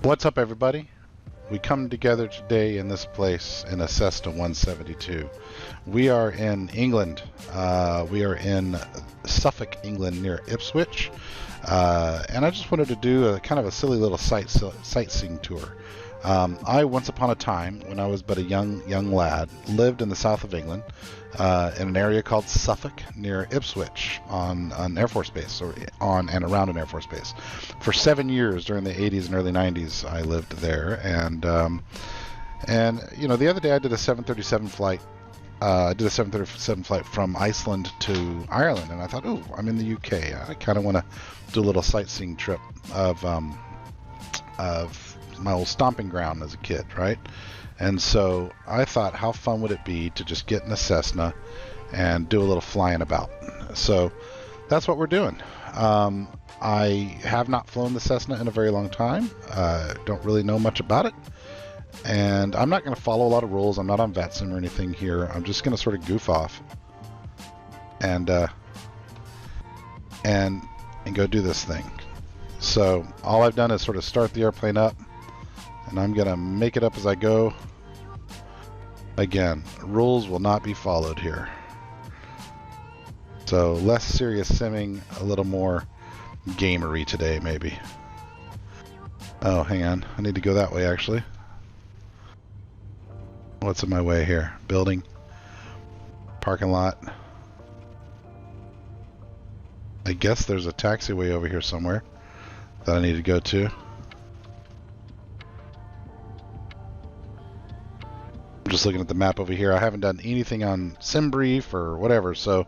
What's up, everybody? We come together today in this place in a Cessna 172. We are in England. We are in Suffolk, England, near Ipswich. And I just wanted to do a kind of a silly little sightseeing tour. I, once upon a time, when I was but a young lad, lived in the south of England in an area called Suffolk near Ipswich on an Air Force base, or on and around an Air Force base. For 7 years during the 80s and early 90s, I lived there. And you know, the other day I did a 737 flight. I did a 737 flight from Iceland to Ireland, and I thought, oh, I'm in the UK. I kind of want to do a little sightseeing trip of my old stomping ground as a kid, right? And so I thought, how fun would it be to just get in a Cessna and do a little flying about? So that's what we're doing. I have not flown the Cessna in a very long time. Don't really know much about it. And I'm not going to follow a lot of rules. I'm not on VATSIM or anything here. I'm just going to sort of goof off and go do this thing. So all I've done is sort of start the airplane up, and I'm going to make it up as I go. Again, rules will not be followed here. So less serious simming, a little more gamery today, maybe. Oh, hang on. I need to go that way, actually. What's in my way here? Building. Parking lot. I guess there's a taxiway over here somewhere that I need to go to. I'm just looking at the map over here. I haven't done anything on SimBrief or whatever, so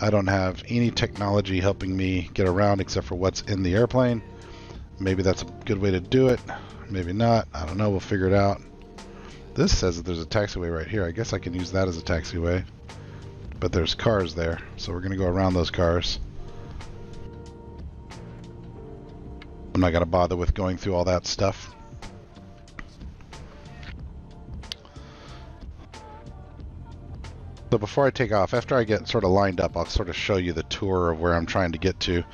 I don't have any technology helping me get around except for what's in the airplane. Maybe that's a good way to do it. Maybe not. I don't know. We'll figure it out. This says that there's a taxiway right here. I guess I can use that as a taxiway. But there's cars there, so we're going to go around those cars. I'm not going to bother with going through all that stuff. So before I take off, after I get sort of lined up, I'll sort of show you the tour of where I'm trying to get to.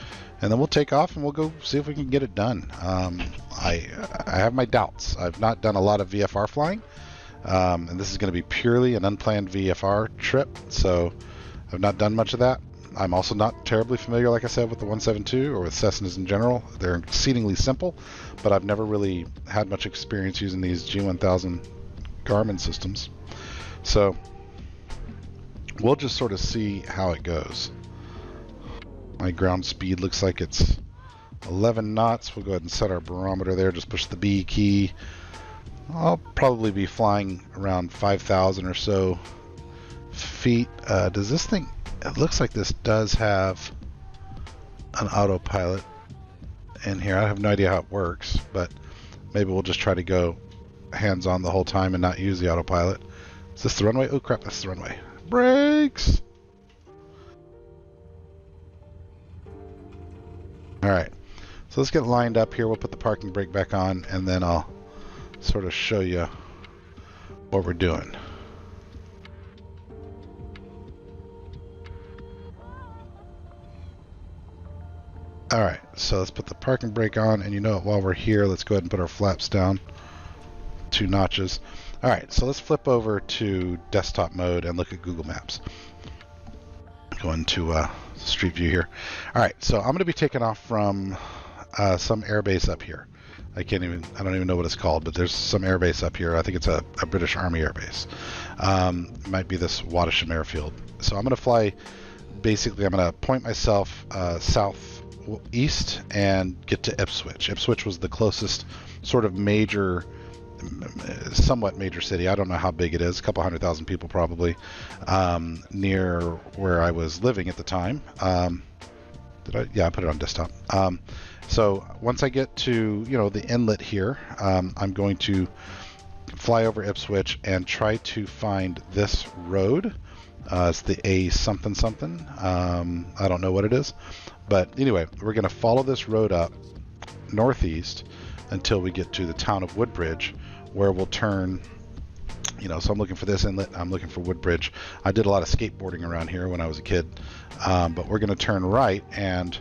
And then we'll take off and we'll go see if we can get it done. I have my doubts. I've not done a lot of VFR flying. And this is going to be purely an unplanned VFR trip. So I've not done much of that. I'm also not terribly familiar, like I said, with the 172 or with Cessnas in general. They're exceedingly simple, but I've never really had much experience using these G1000 Garmin systems. So we'll just sort of see how it goes. My ground speed looks like it's 11 knots. We'll go ahead and set our barometer there. Just push the B key. I'll probably be flying around 5,000 or so feet. Does this thing... It looks like this does have an autopilot in here. I have no idea how it works, but maybe we'll just try to go hands-on the whole time and not use the autopilot. Is this the runway? Oh crap, that's the runway. Brakes! Alright, so let's get lined up here. We'll put the parking brake back on, and then I'll sort of show you what we're doing. Alright, so let's put the parking brake on, and you know what, while we're here, let's go ahead and put our flaps down 2 notches. Alright, so let's flip over to desktop mode and look at Google Maps. Go into Street View here. Alright, so I'm going to be taking off from some airbase up here. I don't even know what it's called, but there's some airbase up here. I think it's a British Army airbase. It might be this Wattisham airfield. So I'm going to fly, basically I'm going to point myself southeast and get to Ipswich. Ipswich was the closest sort of major, somewhat major city. I don't know how big it is, a couple 100,000 people probably, near where I was living at the time. Yeah, I put it on desktop. So once I get to, you know, the inlet here, I'm going to fly over Ipswich and try to find this road. It's the A something something. I don't know what it is, but anyway, we're going to follow this road up northeast until we get to the town of Woodbridge, where we'll turn, you know, so I'm looking for this inlet, I'm looking for Woodbridge. I did a lot of skateboarding around here when I was a kid, but we're going to turn right and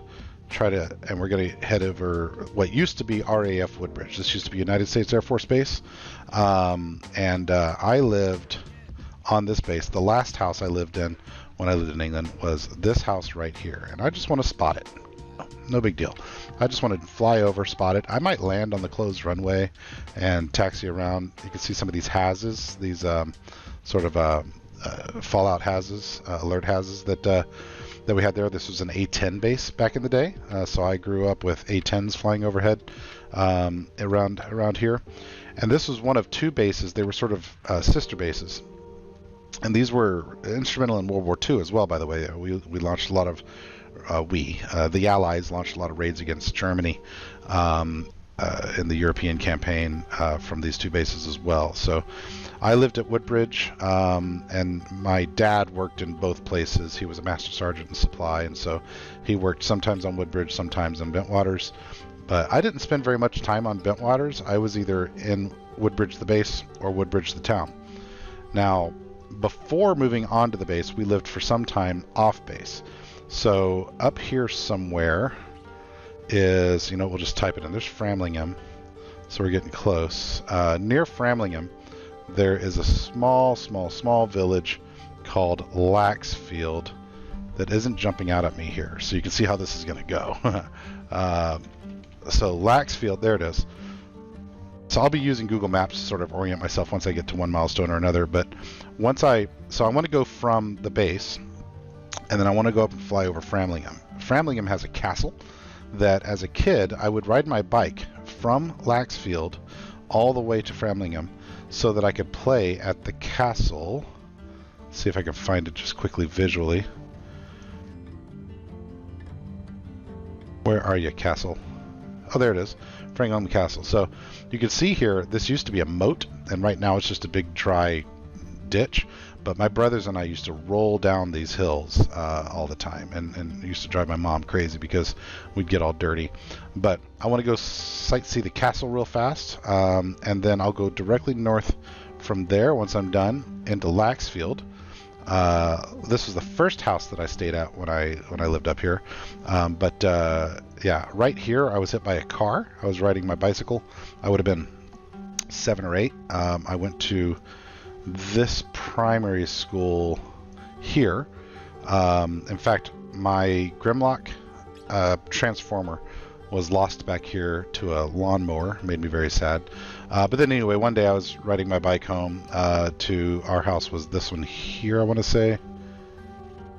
and we're going to head over what used to be RAF Woodbridge. This used to be United States Air Force Base. I lived on this base. The last house I lived in when I lived in England was this house right here. And I just want to spot it. No big deal. I just want to fly over, spot it. I might land on the closed runway and taxi around. You can see some of these hazes, these sort of fallout hazes, alert hazes that we had there. This was an A-10 base back in the day, so I grew up with A-10s flying overhead around here. And this was one of two bases. They were sort of sister bases. And these were instrumental in World War II as well, by the way. We launched a lot of, the Allies launched a lot of raids against Germany in the European campaign from these two bases as well. So I lived at Woodbridge, and my dad worked in both places. He was a master sergeant in supply, and so he worked sometimes on Woodbridge, sometimes on Bentwaters. But I didn't spend very much time on Bentwaters. I was either in Woodbridge the base or Woodbridge the town. Now, before moving on to the base, we lived for some time off base. So up here somewhere is, we'll just type it in. There's Framlingham. So we're getting close. Near Framlingham, there is a small village called Laxfield that isn't jumping out at me here. So you can see how this is going to go. So Laxfield, there it is. So I'll be using Google Maps to sort of orient myself once I get to one milestone or another. But so I want to go from the base, and then I want to go up and fly over Framlingham. Framlingham has a castle that, as a kid, I would ride my bike from Laxfield all the way to Framlingham so that I could play at the castle. See if I can find it just quickly visually. Where are you, castle? Oh, there it is. Framlingham Castle. So you can see here, this used to be a moat, and right now it's just a big dry ditch. But my brothers and I used to roll down these hills all the time, and used to drive my mom crazy because we'd get all dirty. But I want to go sightsee the castle real fast, and then I'll go directly north from there once I'm done into Laxfield. This was the first house that I stayed at when I lived up here. Yeah, right here I was hit by a car. I was riding my bicycle. I would have been 7 or 8. I went to this primary school here. In fact, my Grimlock transformer was lost back here to a lawnmower. Made me very sad. But then anyway, one day I was riding my bike home to our house. Was this one here, I want to say?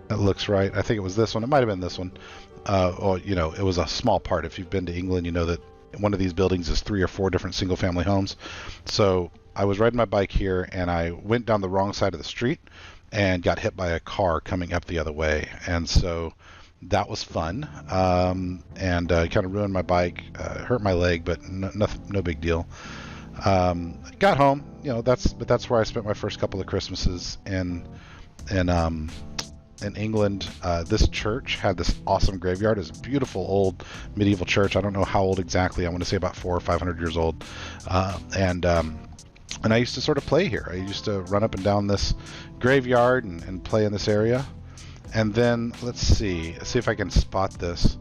That looks right. I think it was this one. It might have been this one. It was a small part. If you've been to England, you know that one of these buildings is 3 or 4 different single-family homes. So I was riding my bike here, and I went down the wrong side of the street and got hit by a car coming up the other way. And so that was fun, and kind of ruined my bike, hurt my leg, but no big deal. Got home, that's where I spent my first couple of Christmases in England. This church had this awesome graveyard. It's a beautiful old medieval church. I don't know how old exactly. I want to say about 400 or 500 years old. And I used to sort of play here. I used to run up and down this graveyard and play in this area. And then let's see if I can spot this.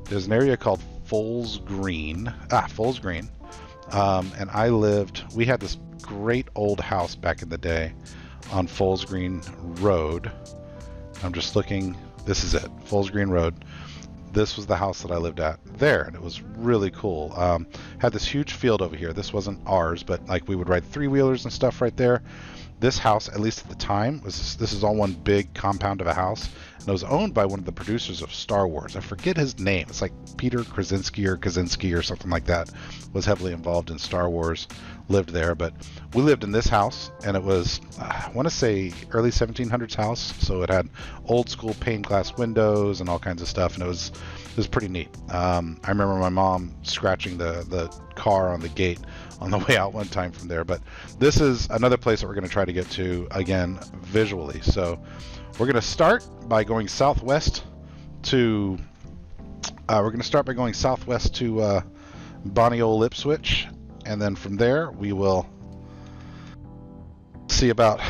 There's an area called Foals Green. Foals Green. And we had this great old house back in the day on Foals Green Road. I'm just looking. This is it, Foals Green Road. This was the house that I lived at there, and it was really cool. Had this huge field over here. This wasn't ours, but like we would ride 3-wheelers and stuff right there. This house, at least at the time, this is all one big compound of a house, and it was owned by one of the producers of Star Wars. I forget his name. It's like Peter Krasinski or something like that. Was heavily involved in Star Wars. Lived there, but we lived in this house, and it was, I want to say, early 1700s house. So it had old school pane glass windows and all kinds of stuff, and it was pretty neat. I remember my mom scratching the car on the gate on the way out one time from there. But this is another place that we're going to try to get to again visually. So we're going to start by going southwest to bonny old Ipswich, and then from there we will see about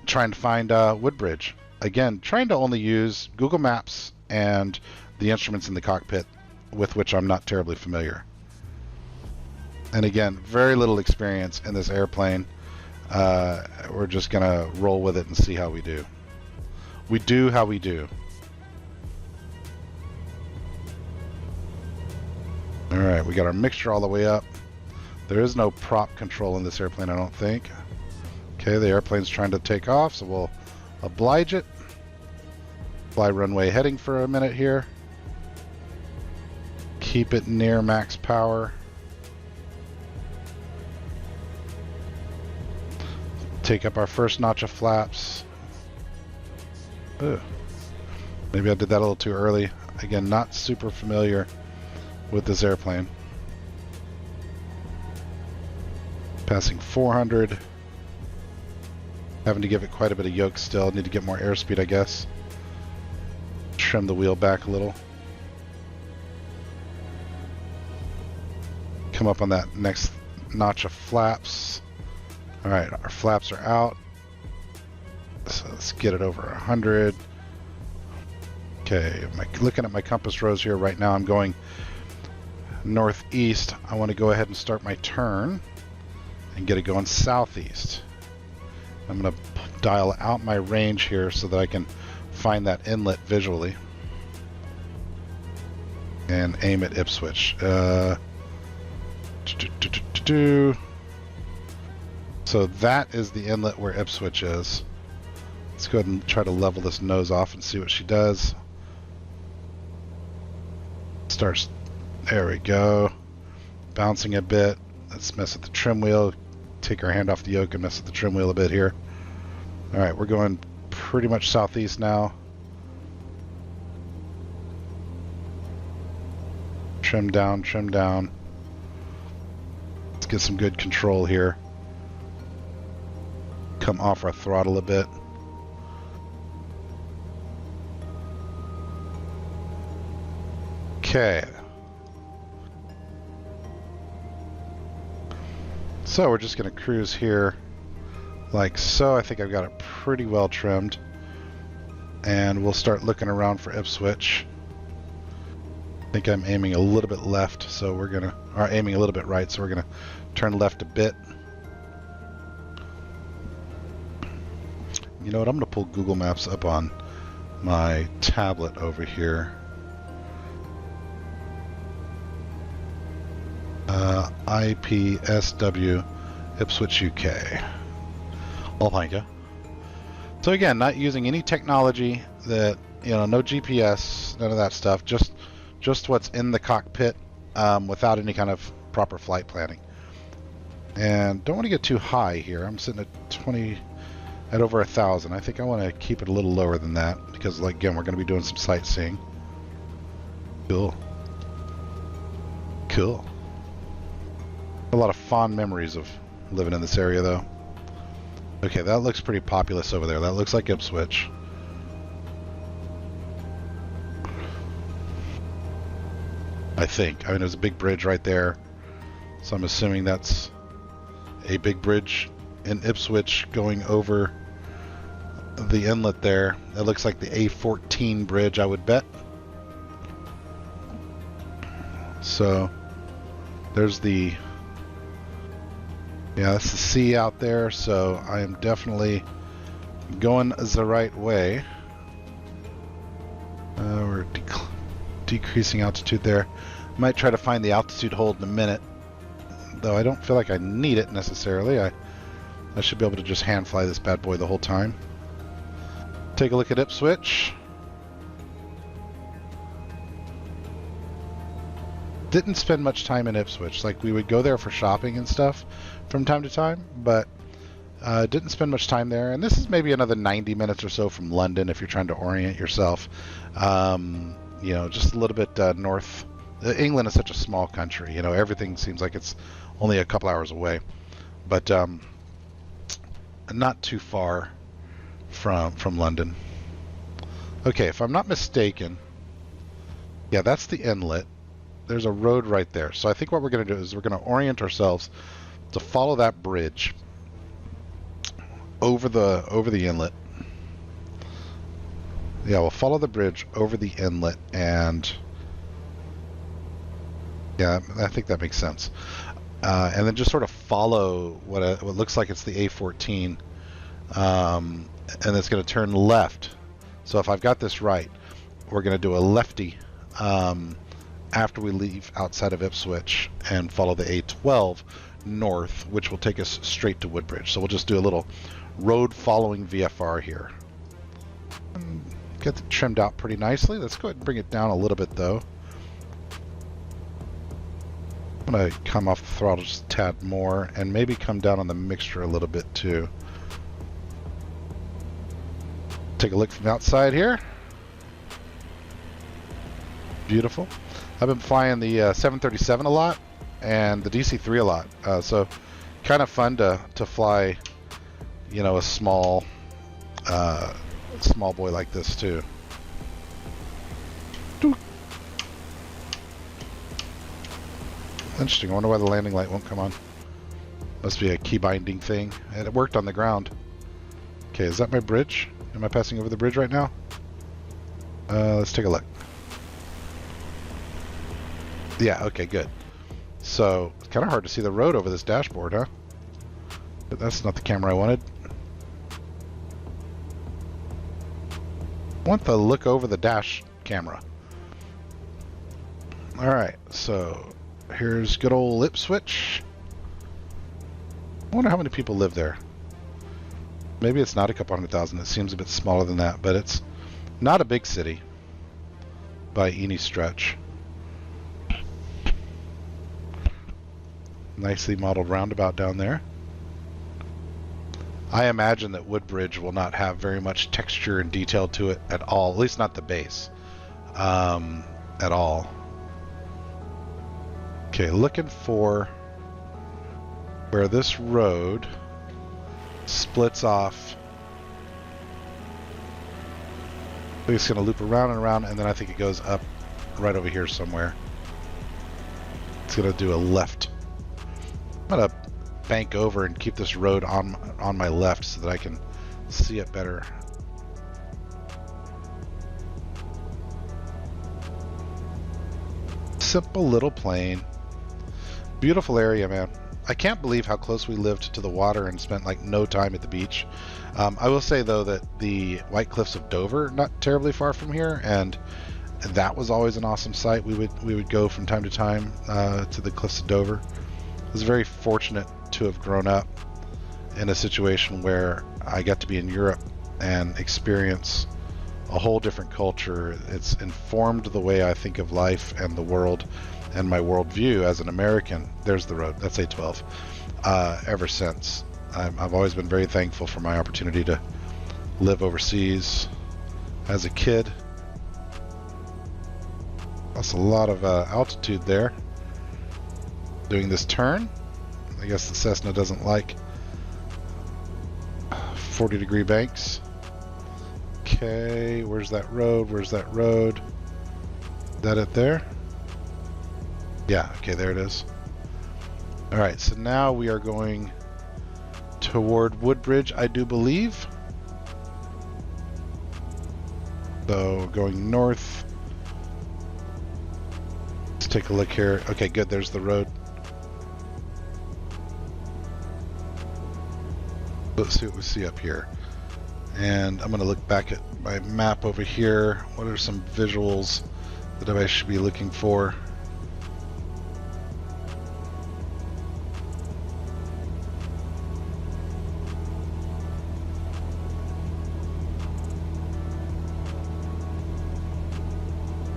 trying to find Woodbridge. Again, trying to only use Google Maps and the instruments in the cockpit with which I'm not terribly familiar. And again, very little experience in this airplane. We're just going to roll with it and see how we do. We do how we do. Alright, we got our mixture all the way up. There is no prop control in this airplane, I don't think. Okay, the airplane's trying to take off, so we'll oblige it. Fly runway heading for a minute here. Keep it near max power. Take up our first notch of flaps. Ugh. Maybe I did that a little too early. Again, not super familiar with this airplane. Passing 400. Having to give it quite a bit of yoke still. Need to get more airspeed, I guess. Trim the wheel back a little. Come up on that next notch of flaps. Alright, our flaps are out. So let's get it over 100. Okay, looking at my compass rose here right now, I'm going northeast. I want to go ahead and start my turn and get it going southeast. I'm going to dial out my range here so that I can find that inlet visually and aim at Ipswich. So that is the inlet where Ipswich is. Let's go ahead and try to level this nose off and see what she does. Starts, there we go. Bouncing a bit. Let's mess with the trim wheel. Take our hand off the yoke and mess with the trim wheel a bit here. Alright, we're going pretty much southeast now. Trim down, trim down. Let's get some good control here. Come off our throttle a bit. Okay. So we're just going to cruise here like so. I think I've got it pretty well trimmed. And we'll start looking around for Ipswich. I think I'm aiming a little bit left, so we're going to, or aiming a little bit right, so we're going to turn left a bit. You know what, I'm going to pull Google Maps up on my tablet over here. IPSW Ipswich, UK. Oh, thank you. So again, not using any technology that, you know, no GPS, none of that stuff, just what's in the cockpit without any kind of proper flight planning. And don't want to get too high here. I'm sitting at over 1,000. I think I want to keep it a little lower than that because, like, again, we're going to be doing some sightseeing. Cool. Cool. A lot of fond memories of living in this area, though. Okay, that looks pretty populous over there. That looks like Ipswich. I think. I mean, there's a big bridge right there. So I'm assuming that's a big bridge in Ipswich going over the inlet there. That looks like the A14 bridge, I would bet. So there's the... yeah, that's the sea out there, so I am definitely going the right way. We're decreasing altitude there. Might try to find the altitude hold in a minute, though I don't feel like I need it necessarily. I should be able to just hand fly this bad boy the whole time. Take a look at Ipswich. Didn't spend much time in Ipswich. Like, we would go there for shopping and stuff from time to time, but didn't spend much time there. And this is maybe another 90 minutes or so from London if you're trying to orient yourself. You know, just a little bit north. England is such a small country. You know, everything seems like it's only a couple hours away, but not too far from London. Okay, if I'm not mistaken, yeah, that's the inlet. There's a road right there. So I think what we're going to do is we're going to orient ourselves to follow that bridge over the inlet. Yeah, we'll follow the bridge over the inlet, and yeah, I think that makes sense. And then just sort of follow what looks like it's the A14, and it's going to turn left. So if I've got this right, we're going to do a lefty after we leave outside of Ipswich and follow the A12 north, which will take us straight to Woodbridge. So we'll just do a little road following VFR here. Get it trimmed out pretty nicely. Let's go ahead and bring it down a little bit though. I'm going to come off the throttle just a tad more and maybe come down on the mixture a little bit too. Take a look from outside here. Beautiful. I've been flying the 737 a lot and the DC-3 a lot, so kind of fun to fly, you know, a small boy like this too. Interesting. I wonder why the landing light won't come on. Must be a key binding thing, and it worked on the ground. Okay, is that my bridge? Am I passing over the bridge right now? Let's take a look. Yeah, okay, good. So, it's kind of hard to see the road over this dashboard, huh? But that's not the camera I wanted. I want the look over the dash camera. Alright, so here's good old Ipswich. I wonder how many people live there. Maybe it's not a couple 100,000. It seems a bit smaller than that, but it's not a big city by any stretch. Nicely modeled roundabout down there. I imagine that Woodbridge will not have very much texture and detail to it at all, at least not the base at all. Okay, looking for where this road splits off. I think it's going to loop around and around, and then I think it goes up right over here somewhere. It's going to do a left. I'm going to bank over and keep this road on my left so that I can see it better. Simple little plane. Beautiful area, man. I can't believe how close we lived to the water and spent like no time at the beach. I will say though that the White Cliffs of Dover, not terribly far from here, and that was always an awesome sight. We would go from time to time to the Cliffs of Dover. I was very fortunate to have grown up in a situation where I got to be in Europe and experience a whole different culture. It's informed the way I think of life and the world and my worldview as an American. There's the road. That's A12. Ever since. I've always been very thankful for my opportunity to live overseas as a kid. That's a lot of altitude there. Doing this turn. I guess the Cessna doesn't like 40-degree banks. Okay, where's that road? Where's that road? Is that it there? Yeah, okay, there it is. Alright, so now we are going toward Woodbridge, I do believe. So, going north. Let's take a look here. Okay, good, there's the road. Let's see what we see up here. And I'm going to look back at my map over here. What are some visuals that I should be looking for?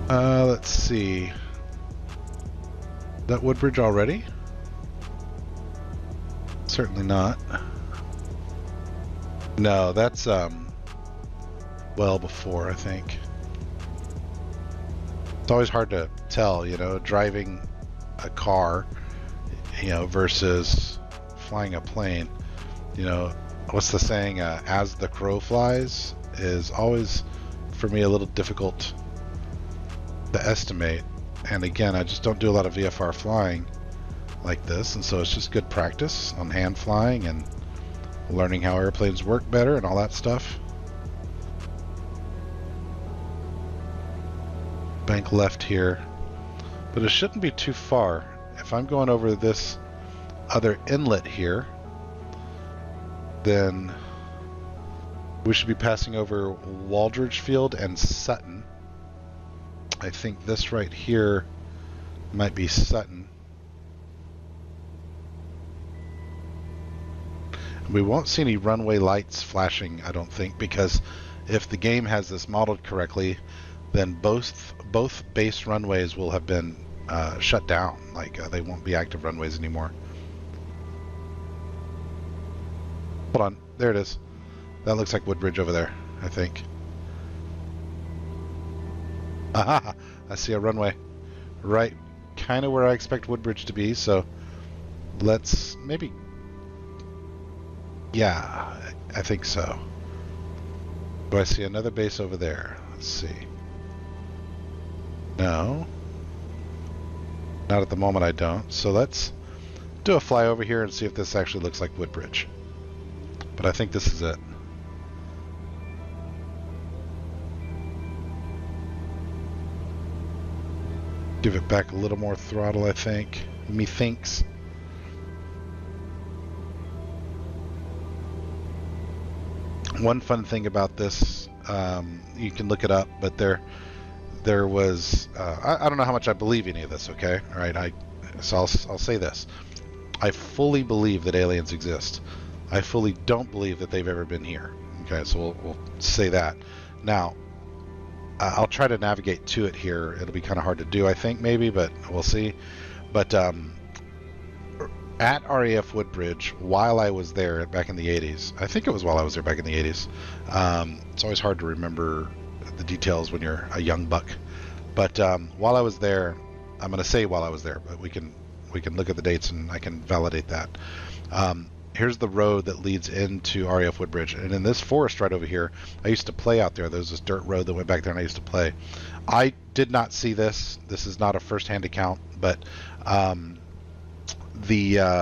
Let's see. Is that Woodbridge already? Certainly not. No, that's well before, I think. It's always hard to tell, you know, driving a car, you know, versus flying a plane. You know, what's the saying? As the crow flies is always, for me, a little difficult to estimate. And again, I just don't do a lot of VFR flying like this, and so it's just good practice on hand flying and learning how airplanes work better and all that stuff. bank left here, but it shouldn't be too far. If I'm going over this other inlet here, then we should be passing over Waldridge Field and Sutton. I think this right here might be Sutton. We won't see any runway lights flashing, I don't think, because if the game has this modeled correctly, then both base runways will have been shut down. Like they won't be active runways anymore. Hold on, there it is. That looks like Woodbridge over there, I think. Aha! I see a runway right kind of where I expect Woodbridge to be, so let's maybe... Yeah, I think so. Do I see another base over there? Let's see. No. Not at the moment, I don't. So let's do a fly over here and see if this actually looks like Woodbridge. But I think this is it. Give it back a little more throttle, I think. Methinks. One fun thing about this, you can look it up, but there was I don't know how much I believe any of this. Okay, all right. So I'll say this: I fully believe that aliens exist. I fully don't believe that they've ever been here. Okay, so we'll say that. Now, I'll try to navigate to it here. It'll be kind of hard to do, I think, maybe, but we'll see. But at RAF Woodbridge, while I was there back in the 80s, I think it was while I was there back in the 80s. It's always hard to remember the details when you're a young buck. But while I was there, I'm going to say while I was there, but we can look at the dates and I can validate that. Here's the road that leads into RAF Woodbridge, and in this forest right over here, I used to play out there. There was this dirt road that went back there, and I used to play. I did not see this. This is not a first-hand account, but there's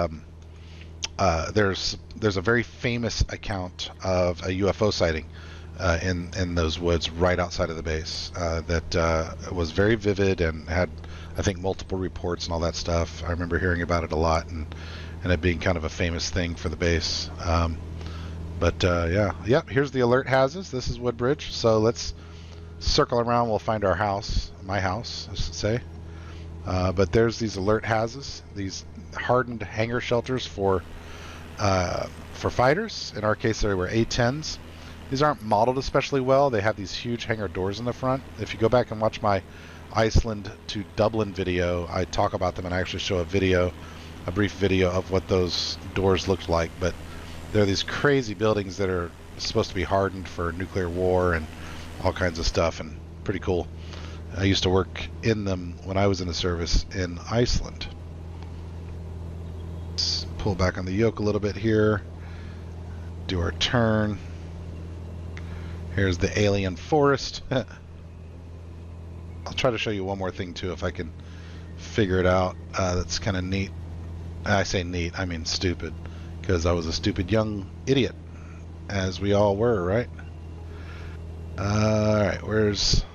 a very famous account of a UFO sighting in those woods right outside of the base that was very vivid and had, I think, multiple reports and all that stuff. I remember hearing about it a lot and it being kind of a famous thing for the base. Yeah, here's the alert houses. This is Woodbridge. So let's circle around. We'll find our house, my house, I should say. But there's these alert houses, these hardened hangar shelters for fighters. In our case, they were A-10s. These aren't modeled especially well. They have these huge hangar doors in the front. If you go back and watch my Iceland to Dublin video, I talk about them and I actually show a brief video of what those doors looked like. But they're these crazy buildings that are supposed to be hardened for nuclear war and all kinds of stuff, and pretty cool. I used to work in them when I was in the service in Iceland. Let's pull back on the yoke a little bit here. Do our turn. Here's the alien forest. I'll try to show you one more thing too if I can figure it out. That's kind of neat. I say neat, I mean stupid, because I was a stupid young idiot, as we all were, right? Alright, where's...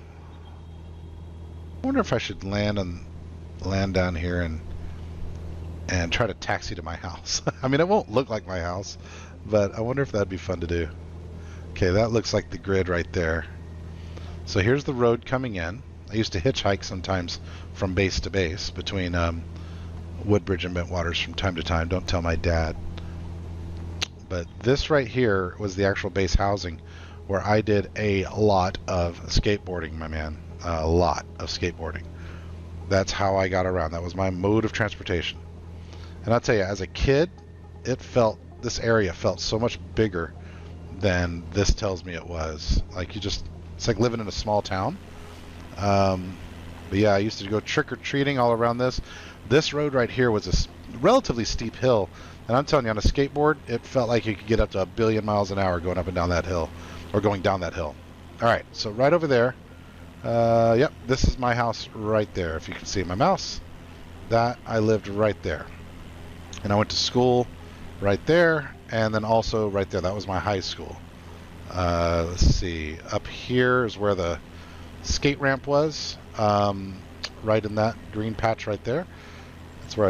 I wonder if I should land down here and try to taxi to my house. I mean, it won't look like my house, but I wonder if that'd be fun to do. Okay, that looks like the grid right there. So here's the road coming in. I used to hitchhike sometimes from base to base between Woodbridge and Bentwaters from time to time. Don't tell my dad. But this right here was the actual base housing where I did a lot of skateboarding, my man. A lot of skateboarding. That's how I got around. That was my mode of transportation. And I'll tell you, as a kid, this area felt so much bigger than this tells me it was. Like it's like living in a small town. But yeah, I used to go trick-or-treating all around this. This road right here was a relatively steep hill, and I'm telling you, on a skateboard, it felt like you could get up to 1 billion miles an hour going up and down that hill, or going down that hill. All right, so right over there, yep, this is my house right there. If you can see my mouse, I lived right there, and I went to school right there, and then also right there. That was my high school. Let's see, up here is where the skate ramp was, right in that green patch right there. That's where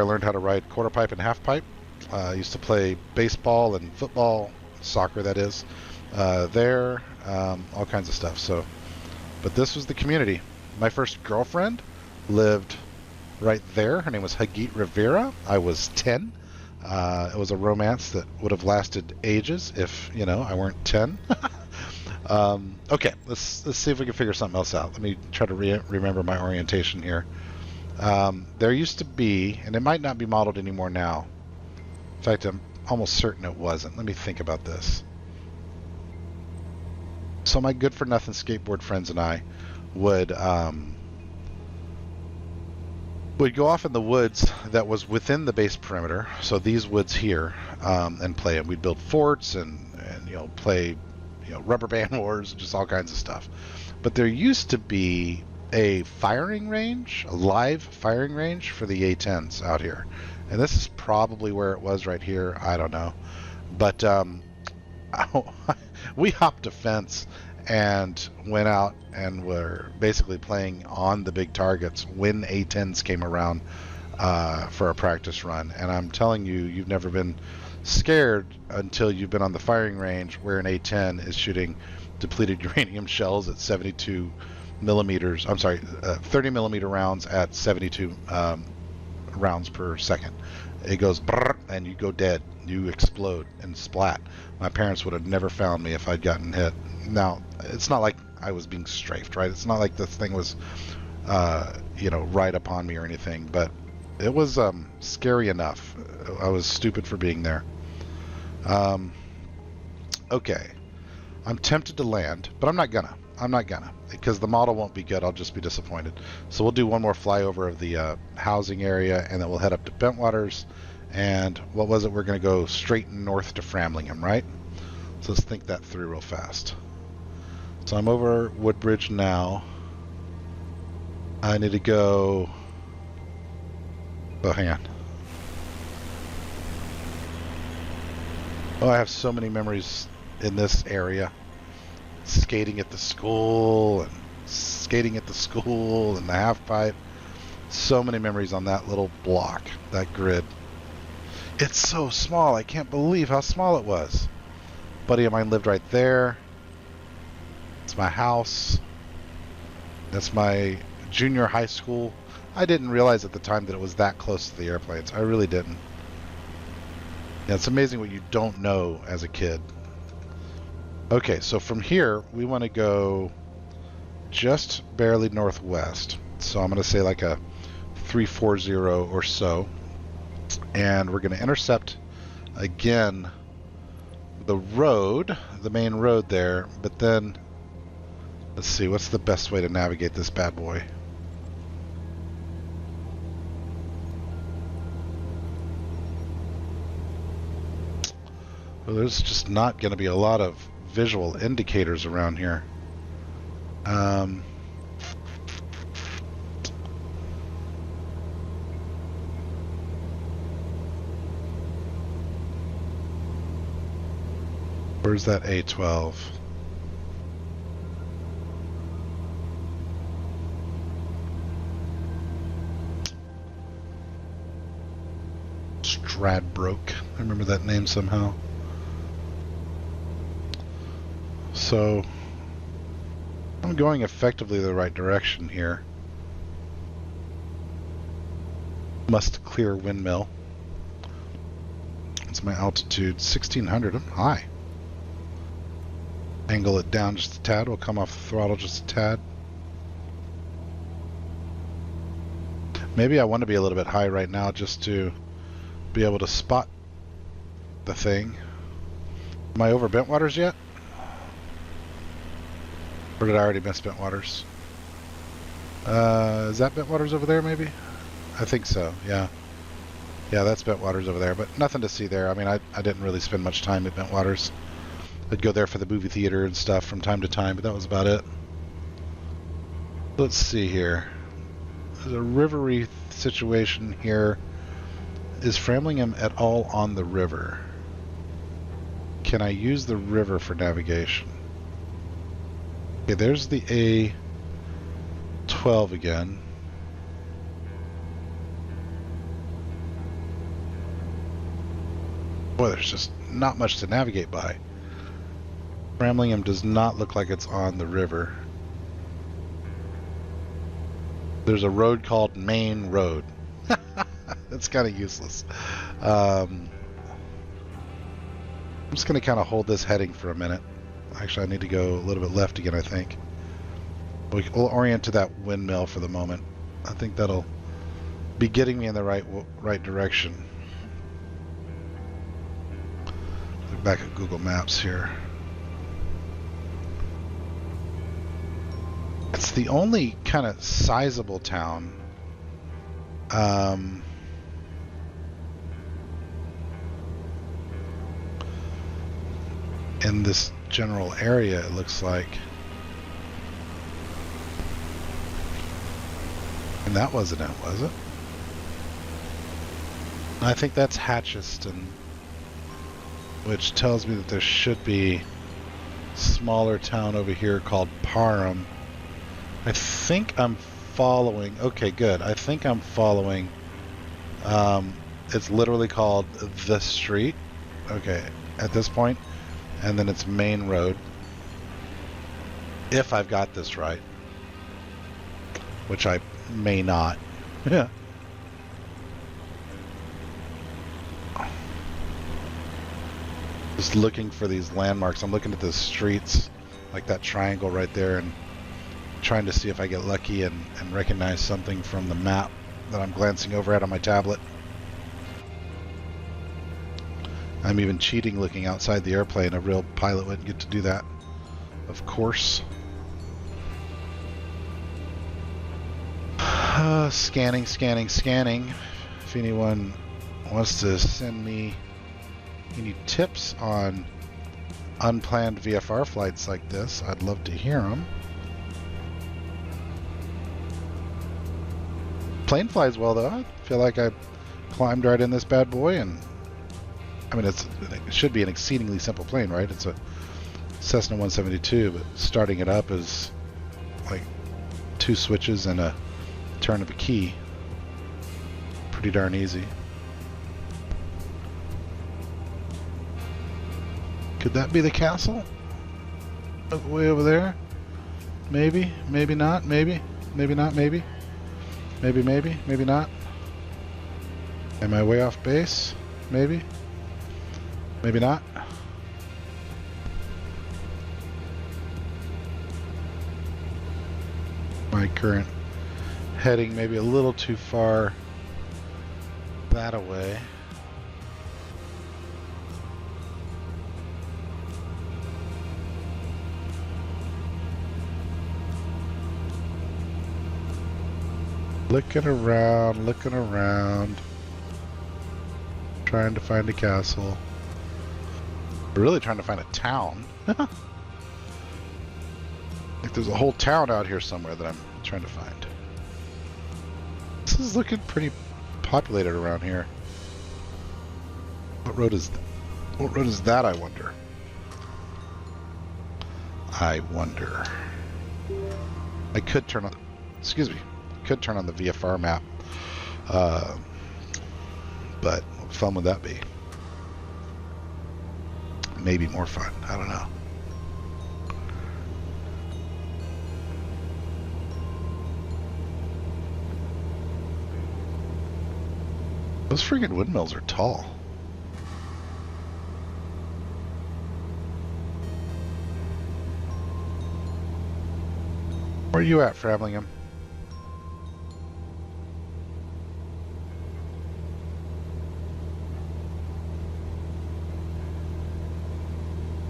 I learned how to ride quarter pipe and half pipe. I used to play baseball and football, soccer that is, there, all kinds of stuff. So, but this was the community. My first girlfriend lived right there. Her name was Hagit Rivera. I was 10. It was a romance that would have lasted ages if, I weren't 10. Okay, let's see if we can figure something else out. Let me try to remember my orientation here. There used to be, and it might not be modeled anymore now. In fact, I'm almost certain it wasn't. Let me think about this. So my good-for-nothing skateboard friends and I would go off in the woods that was within the base perimeter. So these woods here, and play. And we'd build forts and play, rubber band wars, just all kinds of stuff. But there used to be a firing range, a live firing range for the A-10s out here. And this is probably where it was right here. I don't know. But we hopped a fence and went out and were basically playing on the big targets when A-10s came around for a practice run. And I'm telling you, you've never been scared until you've been on the firing range where an A-10 is shooting depleted uranium shells at 72 millimeters. I'm sorry, 30 millimeter rounds at 72 rounds per second. It goes brrr, and you go dead. You explode and splat. My parents would have never found me if I'd gotten hit. Now, it's not like I was being strafed, right? It's not like the thing was, right upon me or anything, but it was scary enough. I was stupid for being there. Okay. I'm tempted to land, but I'm not gonna. Because the model won't be good. I'll just be disappointed. So we'll do one more flyover of the housing area, and then we'll head up to Bentwaters. And what was it? We're going to go straight north to Framlingham, right? So let's think that through real fast. So I'm over Woodbridge now. I need to go... Oh, hang on. Oh, I have so many memories in this area. Skating at the school and the half pipe. So many memories on that little block, that grid. It's so small. I can't believe how small it was. A buddy of mine lived right there. It's my house. That's my junior high school. I didn't realize at the time that it was that close to the airplanes. I really didn't. Yeah, it's amazing what you don't know as a kid. Okay, so from here, we want to go just barely northwest. So I'm going to say like a 340 or so. And we're going to intercept, again, the road, the main road there. But then, let's see, what's the best way to navigate this bad boy? Well, there's just not going to be a lot of visual indicators around here. Where's that A12? Stradbroke. I remember that name somehow. So I'm going effectively the right direction here. Must clear windmill. It's my altitude, 1600. I'm high. Angle it down just a tad. We'll come off the throttle just a tad. Maybe I want to be a little bit high right now just to be able to spot the thing. Am I over Bentwaters yet? Or did I already miss Bentwaters? Is that Bentwaters over there maybe? I think so, yeah. Yeah, that's Bentwaters over there, but nothing to see there. I mean, I didn't really spend much time at Bentwaters. I'd go there for the movie theater and stuff from time to time, but that was about it. Let's see here. There's a rivery situation here. Is Framlingham at all on the river? Can I use the river for navigation? Okay, there's the 12 again. Boy, there's just not much to navigate by. Framlingham does not look like it's on the river. There's a road called Main Road. That's kind of useless. I'm just going to kind of hold this heading for a minute. Actually, I need to go a little bit left again, I think. We'll orient to that windmill for the moment. I think that'll be getting me in the right direction. Look back at Google Maps here. It's the only kind of sizable town in this general area, it looks like. And that wasn't it, was it? I think that's Hatchiston, which tells me that there should be a smaller town over here called Parham. I think I'm following. Okay, good. I think I'm following. It's literally called The Street. Okay, at this point. And then it's Main Road. If I've got this right. Which I may not. Yeah. Just looking for these landmarks. I'm looking at the streets, like that triangle right there, and trying to see if I get lucky and recognize something from the map that I'm glancing over at on my tablet. I'm even cheating looking outside the airplane. A real pilot wouldn't get to do that, of course. Scanning. If anyone wants to send me any tips on unplanned VFR flights like this, I'd love to hear them. Plane flies well though. I feel like I climbed right in this bad boy, and I mean it should be an exceedingly simple plane, right? It's a Cessna 172, but starting it up is like 2 switches and a turn of a key. Pretty darn easy. Could that be the castle? Way over there? Maybe, maybe not, maybe not, maybe. Maybe not. Am I way off base? Maybe not. My current heading maybe a little too far that away. Looking around, trying to find a castle. We're really trying to find a town. Like there's a whole town out here somewhere that I'm trying to find. This is looking pretty populated around here. What road is that, I wonder? I could turn on, could turn on the VFR map, but what fun would that be? Maybe more fun, I don't know. Those friggin' windmills are tall. Where are you at, Framlingham?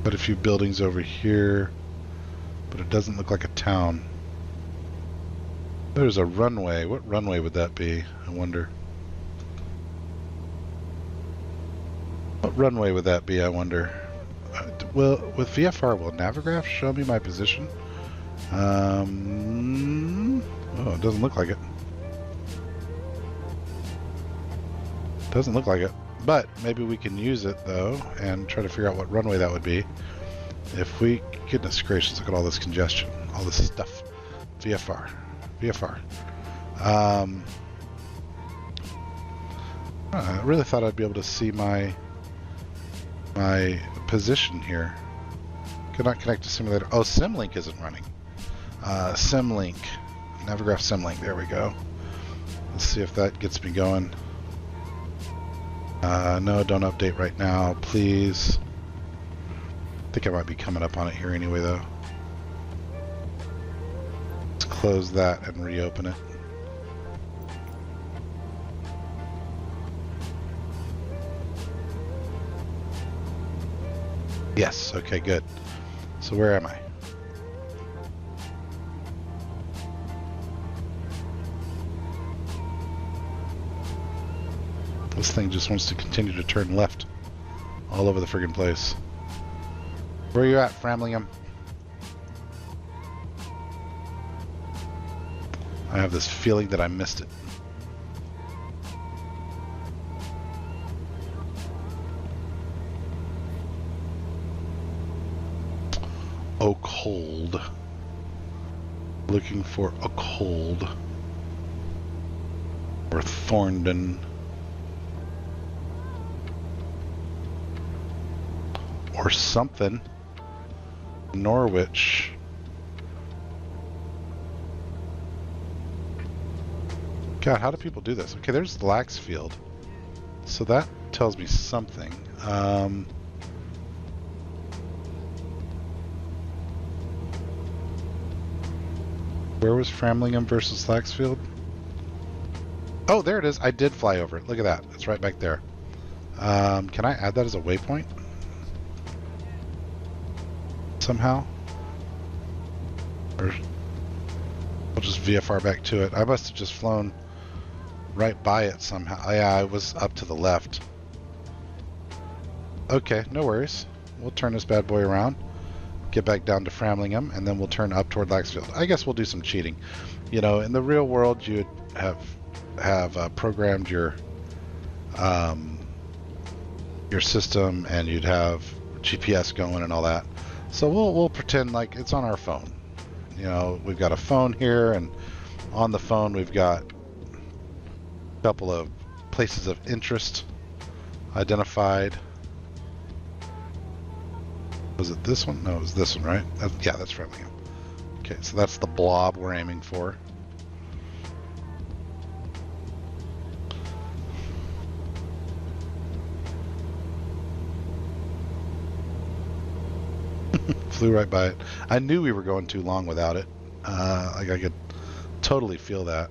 But a few buildings over here, but it doesn't look like a town. There's a runway. What runway would that be, I wonder? What runway would that be, I wonder? Well, with VFR, will Navigraph show me my position? Oh, it doesn't look like it. Doesn't look like it. But maybe we can use it, though, and try to figure out what runway that would be. If we... Goodness gracious, look at all this congestion. All this stuff. VFR. VFR. I really thought I'd be able to see my position here. Cannot connect to simulator. Oh, Simlink isn't running. Simlink. Navigraph Simlink. There we go. Let's see if that gets me going. No, don't update right now, please. I think I might be coming up on it here anyway, though. Let's close that and reopen it. Yes, okay, good. So where am I? This thing just wants to continue to turn left all over the friggin' place. Where are you at, Framlingham? I have this feeling that I missed it. Oakhold. Looking for Oakhold. Or Thorndon. Or something. Norwich. God, how do people do this? Okay, there's Laxfield. So that tells me something. Where was Framlingham versus Laxfield? Oh, there it is. I did fly over it. Look at that. It's right back there. Can I add that as a waypoint? Somehow? Or I'll just VFR back to it. I must have just flown right by it somehow. Yeah, I was up to the left. Okay, no worries. We'll turn this bad boy around. Get back down to Framlingham, and then we'll turn up toward Laxfield. I guess we'll do some cheating. You know, in the real world, you'd have programmed your system, and you'd have GPS going and all that. So we'll pretend like it's on our phone. You know, we've got a phone here, and on the phone we've got a couple of places of interest identified. Was it this one? No, it was this one, right? Yeah, that's Framlingham. Okay, so that's the blob we're aiming for. Flew right by it. I knew we were going too long without it. Like I could totally feel that.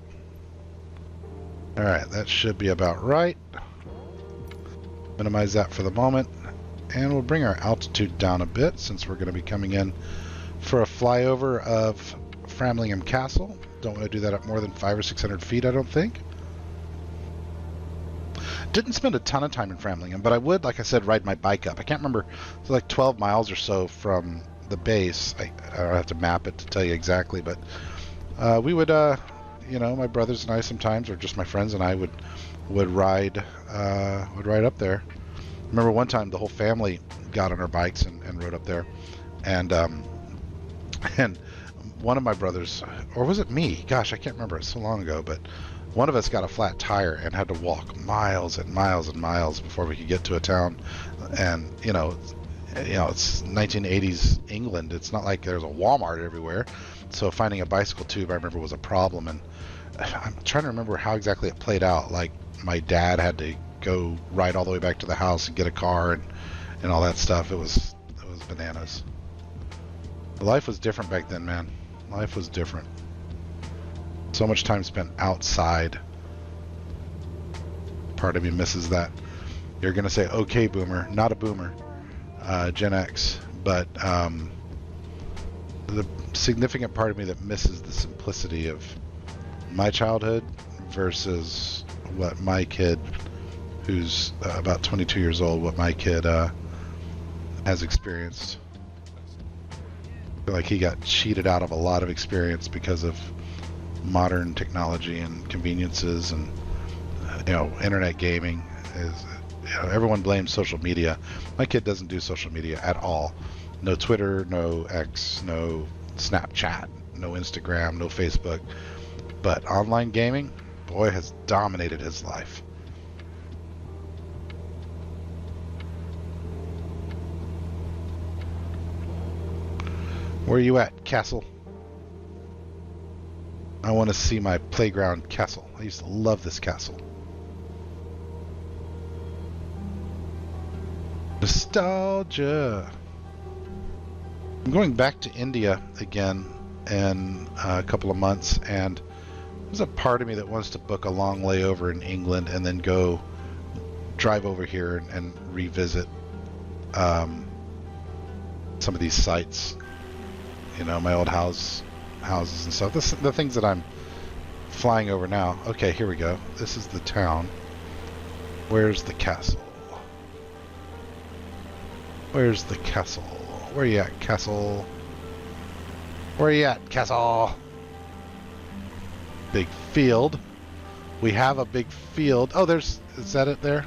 Alright, that should be about right. Minimize that for the moment. And we'll bring our altitude down a bit since we're going to be coming in for a flyover of Framlingham Castle. Don't want to do that at more than 500 or 600 feet, I don't think. Didn't spend a ton of time in Framlingham, but I would, like I said, ride my bike up. I can't remember. It's like 12 miles or so from the base. I don't have to map it to tell you exactly, but we would, you know, my brothers and I sometimes, or just my friends and I would ride up there. Remember one time the whole family got on our bikes and rode up there, and one of my brothers, or was it me? Gosh, I can't remember. It's so long ago, but one of us got a flat tire and had to walk miles and miles and miles before we could get to a town. And you know, it's 1980s England. It's not like there's a Walmart everywhere, so finding a bicycle tube, I remember, was a problem. And I'm trying to remember how exactly it played out. Like my dad had to go ride all the way back to the house and get a car and all that stuff. It was bananas. Life was different back then, man. Life was different. So much time spent outside. Part of me misses that. You're gonna say, okay, boomer. Not a boomer. Gen X. But the significant part of me that misses the simplicity of my childhood versus what my kid, who's about 22 years old, what my kid has experienced. I feel like he got cheated out of a lot of experience because of modern technology and conveniences, and internet gaming is, everyone blames social media. My kid doesn't do social media at all. No Twitter, no X, no Snapchat, no Instagram, no Facebook. But online gaming, boy, has dominated his life. Where are you at, castle? I want to see my playground castle. I used to love this castle. Nostalgia. I'm going back to India again in a couple of months, and there's a part of me that wants to book a long layover in England and then go drive over here and revisit some of these sites. You know, my old houses and stuff. The things that I'm flying over now. Okay, here we go. This is the town. Where's the castle? Where's the castle? Where you at, castle? Where you at, castle? Big field. We have a big field. Oh, is that it there?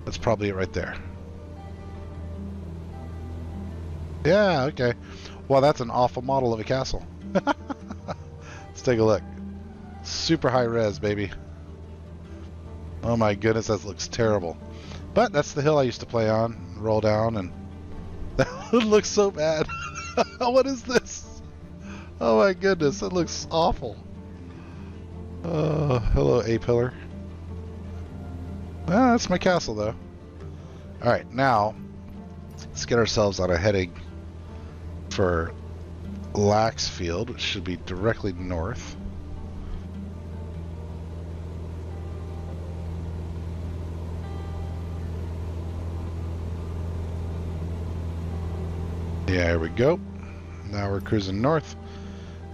That's probably it right there. Yeah, okay. Well, that's an awful model of a castle. Let's take a look. Super high res, baby. Oh my goodness, that looks terrible. But that's the hill I used to play on, roll down, and that looks so bad. What is this? Oh my goodness, it looks awful. Hello, A-pillar. Well, that's my castle, though. Alright, now, let's get ourselves on a heading for Laxfield, which should be directly north. Yeah, here we go. Now we're cruising north,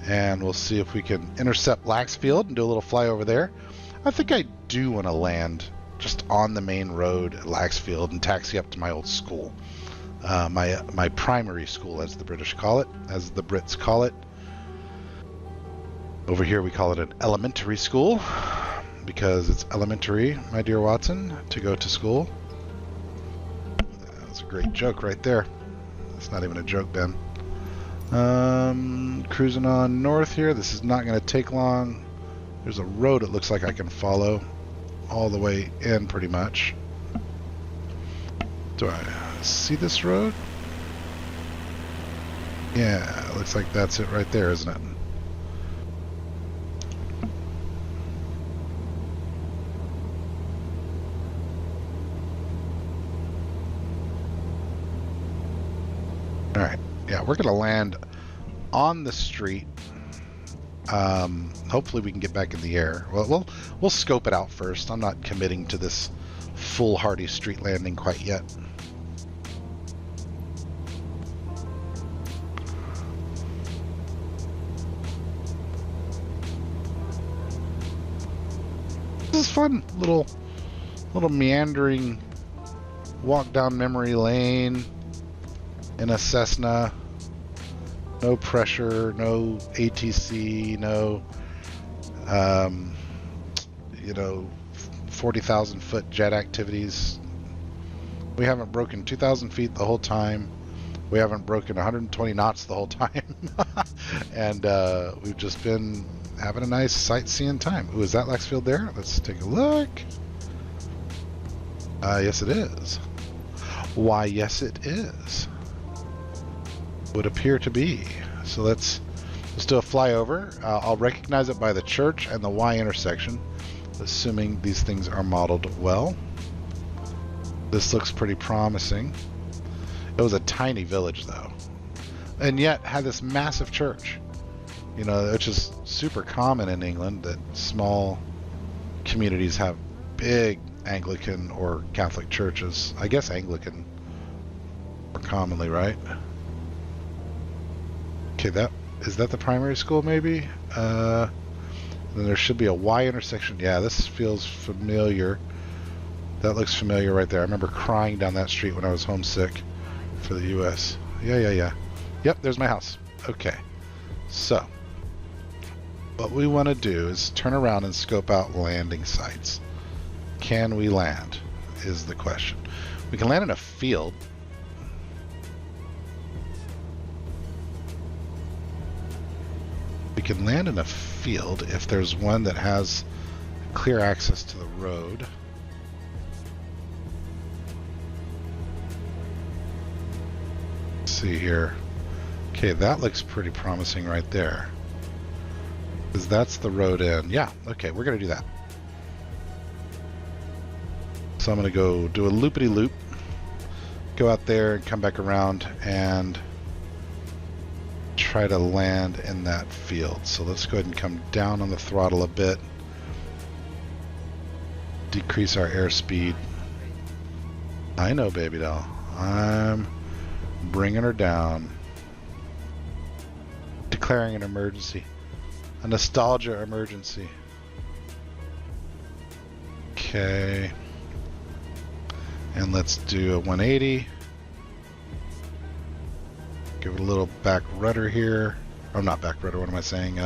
and we'll see if we can intercept Laxfield and do a little flyover there. I think I do want to land just on the main road at Laxfield and taxi up to my old school. My primary school, as the British call it, as the Brits call it. Over here we call it an elementary school, because it's elementary, my dear Watson, to go to school. That was a great joke right there. It's not even a joke, Ben. Cruising on north here. This is not going to take long. There's a road it looks like I can follow all the way in pretty much. Do I see this road? Yeah, it looks like that's it right there, isn't it? Alright, yeah, we're going to land on the street. Hopefully we can get back in the air. Well, we'll scope it out first. I'm not committing to this foolhardy street landing quite yet. This is fun. Little meandering walk down memory lane in a Cessna. No pressure, no ATC, no 40,000 foot jet activities. We haven't broken 2,000 feet the whole time. We haven't broken 120 knots the whole time. And we've just been having a nice sightseeing time. Ooh, is that Laxfield there? Let's take a look. Yes it is. Why, yes it is. Would appear to be. So let's do a flyover. I'll recognize it by the church and the Y intersection, assuming these things are modeled well. This looks pretty promising. It was a tiny village though, and yet had this massive church, you know, which is super common in England, that small communities have big Anglican or Catholic churches. I guess Anglican more commonly, right? Okay, is that the primary school maybe? Then there should be a Y intersection. Yeah, this feels familiar. That looks familiar right there. I remember crying down that street when I was homesick for the US. Yeah. Yep, there's my house. Okay. So, what we want to do is turn around and scope out landing sites. Can we land, is the question. We can land in a field. We We can land in a field if there's one that has clear access to the road. Let's see here. Okay, that looks pretty promising right there. Because that's the road in. Yeah, okay, we're going to do that. So I'm going to go do a loopity-loop, go out there and come back around and try to land in that field. So let's go ahead and come down on the throttle a bit, decrease our airspeed. I know, baby doll. I'm bringing her down. Declaring an emergency. A nostalgia emergency. Okay. And let's do a 180. Give it a little back rudder here. Oh, not back rudder, what am I saying?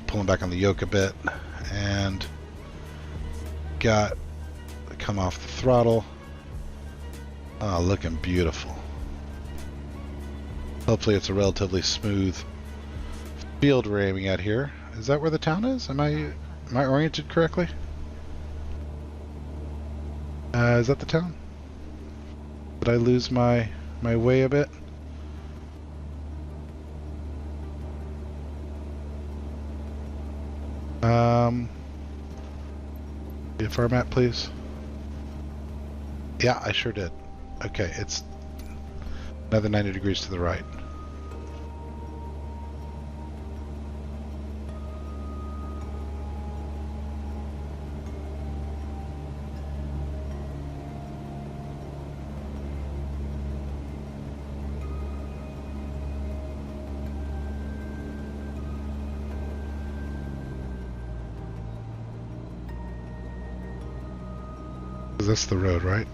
Pulling back on the yoke a bit. And got come off the throttle. Oh, looking beautiful. Hopefully it's a relatively smooth field we're aiming at here. Is that where the town is? Am I oriented correctly? Is that the town? Did I lose my way a bit? VFR map, please. Yeah, I sure did. Okay, it's another 90 degrees to the right. That's the road, right?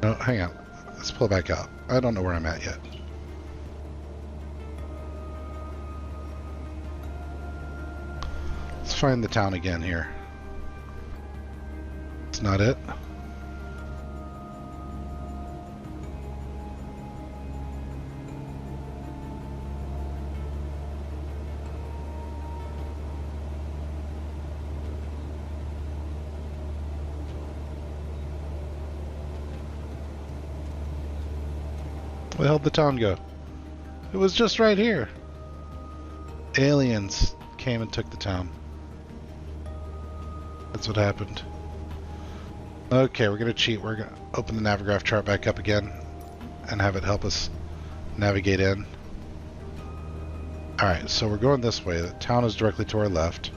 No, hang on. Let's pull back out. I don't know where I'm at yet. Let's find the town again here. It's not it. Where the hell did the town go? It was just right here. Aliens came and took the town. That's what happened. Okay, we're gonna cheat. We're gonna open the Navigraph chart back up again and have it help us navigate in. Alright, so we're going this way. The town is directly to our left.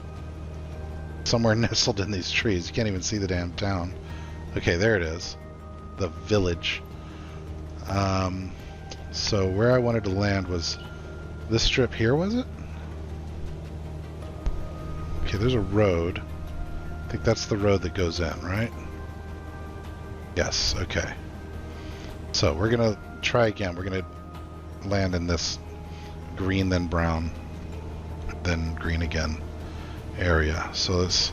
Somewhere nestled in these trees. You can't even see the damn town. Okay, there it is. The village. So where I wanted to land was this strip here, was it? Okay, there's a road. I think that's the road that goes in, right? Yes, okay. So we're gonna try again. We're gonna land in this green, then brown, then green again area. So let's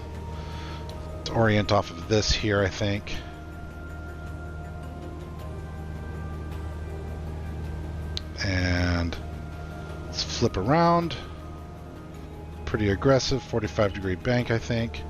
orient off of this here, I think. And let's flip around. Pretty aggressive, 45-degree bank, I think.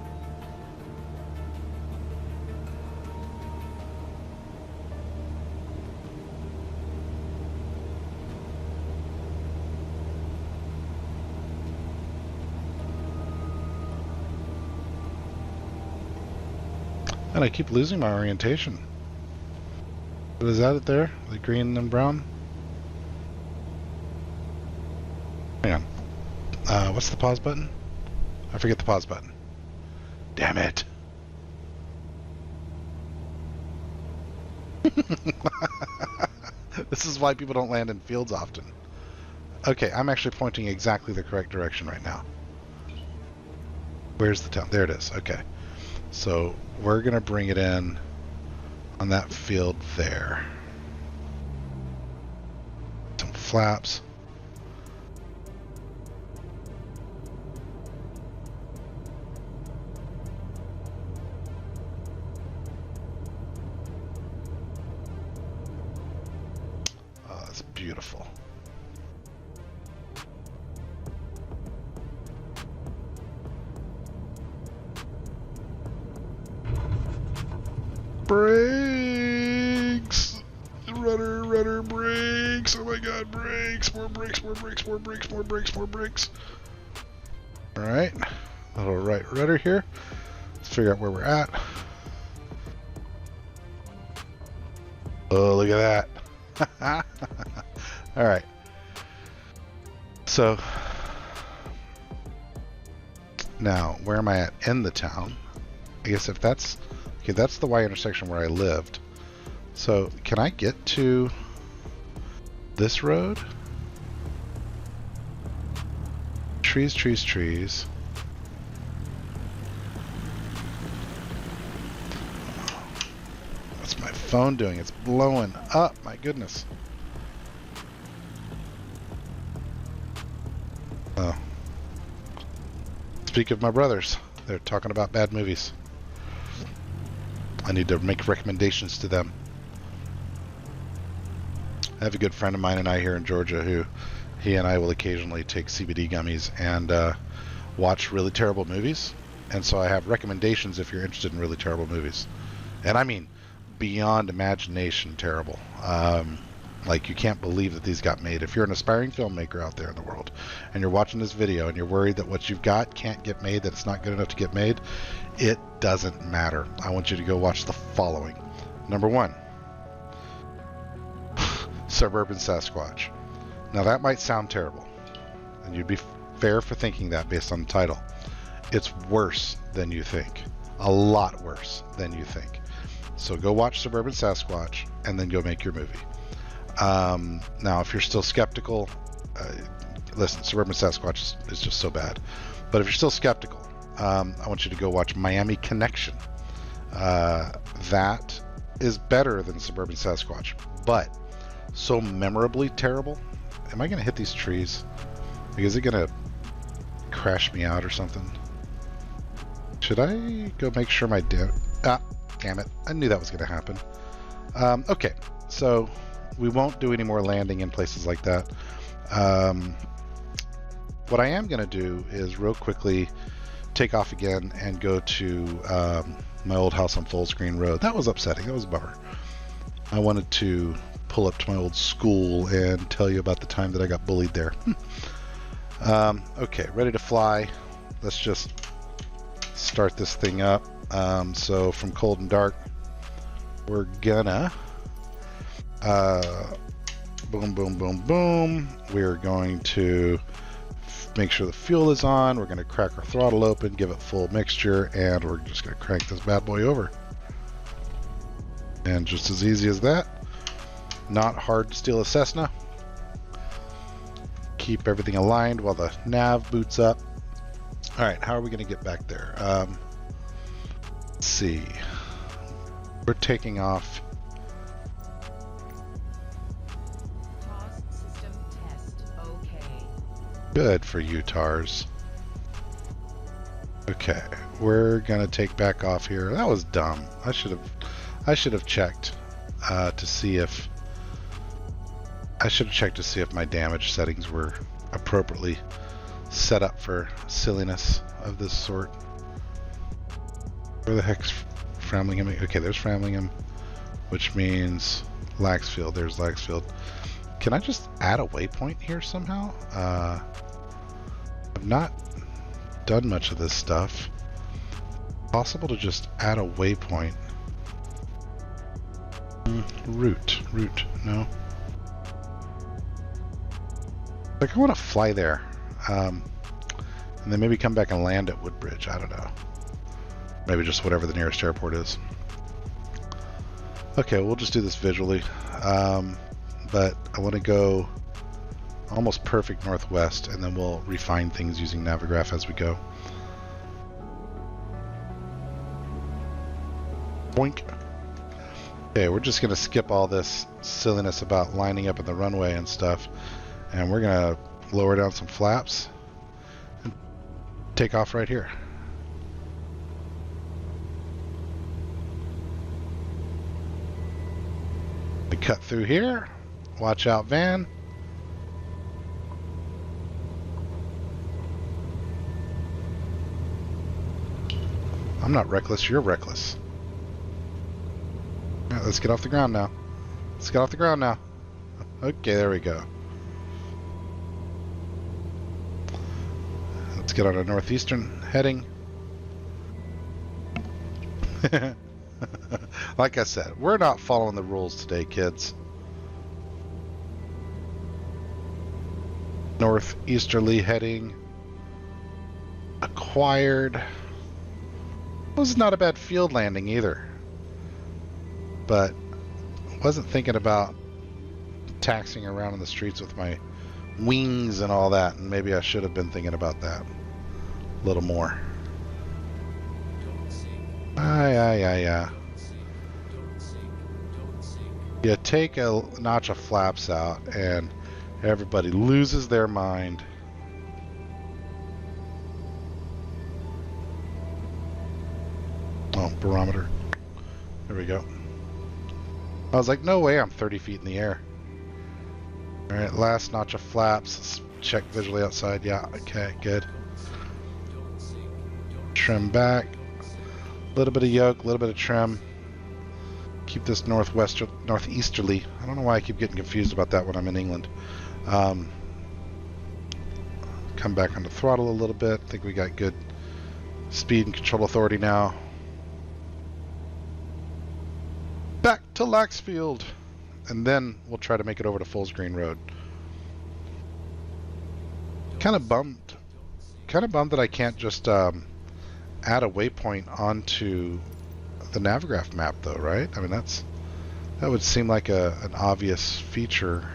And I keep losing my orientation. But is that it there? The green and brown? Hang on. What's the pause button? I forget the pause button. Damn it. This is why people don't land in fields often. Okay, I'm actually pointing exactly the correct direction right now. Where's the town? There it is. Okay. So we're going to bring it in on that field there. Some flaps. Oh, that's beautiful. Brakes! Rudder, brakes! Oh my god, brakes! More brakes, more brakes, more brakes, more brakes, more brakes. Alright. Little right rudder here. Let's figure out where we're at. Oh, look at that. Alright. So, now, where am I at in the town? I guess if that's... Okay, that's the Y intersection where I lived. So, can I get to this road? Trees, trees, trees. What's my phone doing? It's blowing up, my goodness. Oh. Speak of my brothers. They're talking about bad movies. I need to make recommendations to them. I have a good friend of mine and I here in Georgia who he and I will occasionally take CBD gummies and watch really terrible movies. And so I have recommendations if you're interested in really terrible movies. And I mean beyond imagination terrible. Like you can't believe that these got made. If you're an aspiring filmmaker out there in the world and you're watching this video and you're worried that what you've got can't get made, that it's not good enough to get made, it doesn't matter. I want you to go watch the following. Number 1, Suburban Sasquatch. Now that might sound terrible, and you'd be fair for thinking that based on the title. It's worse than you think. A lot worse than you think. So go watch Suburban Sasquatch and then go make your movie. Now, if you're still skeptical, listen, Suburban Sasquatch is just so bad. But if you're still skeptical, I want you to go watch Miami Connection. That is better than Suburban Sasquatch, but so memorably terrible. Am I going to hit these trees? Like, is it going to crash me out or something? Should I go make sure my damn it. I knew that was going to happen. Okay, so we won't do any more landing in places like that. What I am going to do is real quickly take off again and go to my old house on Foals Green Road. That was upsetting. That was a bummer. I wanted to pull up to my old school and tell you about the time that I got bullied there. Okay, ready to fly. Let's just start this thing up. So from cold and dark, we're gonna boom, boom, boom, boom. We're going to make sure the fuel is on. We're going to crack our throttle open, give it full mixture, and we're just going to crank this bad boy over. And just as easy as that. Not hard to steal a Cessna. Keep everything aligned while the nav boots up. Alright, how are we going to get back there? Let's see. We're taking off. Good for you, TARS. Okay, we're gonna take back off here. That was dumb. I should have checked to see if my damage settings were appropriately set up for silliness of this sort. Where the heck's Framlingham? Okay, there's Framlingham, which means Laxfield. There's Laxfield. Can I just add a waypoint here somehow? I've not done much of this stuff. Possible to just add a waypoint. Route, no. Like I want to fly there, and then maybe come back and land at Woodbridge. I don't know. Maybe just whatever the nearest airport is. Okay, we'll just do this visually. But I want to go almost perfect northwest, and then we'll refine things using Navigraph as we go. Boink. Okay, we're just going to skip all this silliness about lining up in the runway and stuff, and we're going to lower down some flaps and take off right here. We cut through here. Watch out, van. I'm not reckless, you're reckless. All right, let's get off the ground now. Let's get off the ground now. Okay, there we go. Let's get on a northeastern heading. Like I said, we're not following the rules today, kids. Northeasterly heading. Acquired. It was not a bad field landing either. But wasn't thinking about taxiing around in the streets with my wings and all that, and maybe I should have been thinking about that a little more. Yeah. You take a notch of flaps out and everybody loses their mind. Oh, barometer. There we go. I was like, no way I'm 30 feet in the air. Alright, last notch of flaps. Let's check visually outside. Yeah, okay, good. Trim back. A little bit of yoke, a little bit of trim. Keep this northeasterly. I don't know why I keep getting confused about that when I'm in England. Come back on the throttle a little bit. I think we got good speed and control authority now. Back to Laxfield. And then we'll try to make it over to Foals Green Road. Kind of bummed that I can't just add a waypoint onto the Navigraph map, though, right? I mean, that would seem like an obvious feature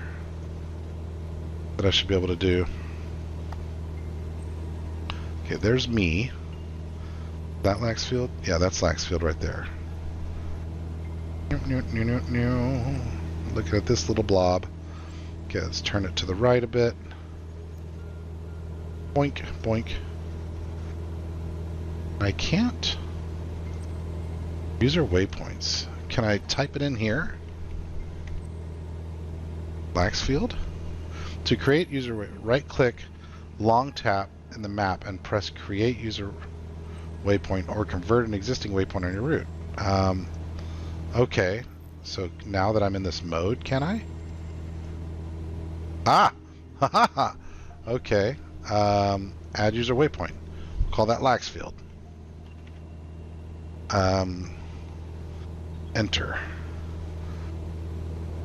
that I should be able to do. Okay, there's me. That Laxfield? Yeah, that's Laxfield right there. Looking at this little blob. Okay, let's turn it to the right a bit. Boink, boink. I can't. User waypoints. Can I type it in here? Laxfield? To create user right click, long tap in the map and press create user waypoint or convert an existing waypoint on your route. Okay, so now that I'm in this mode, can I? Ah! Ha ha ha! Okay. Add user waypoint. Call that Laxfield. Enter.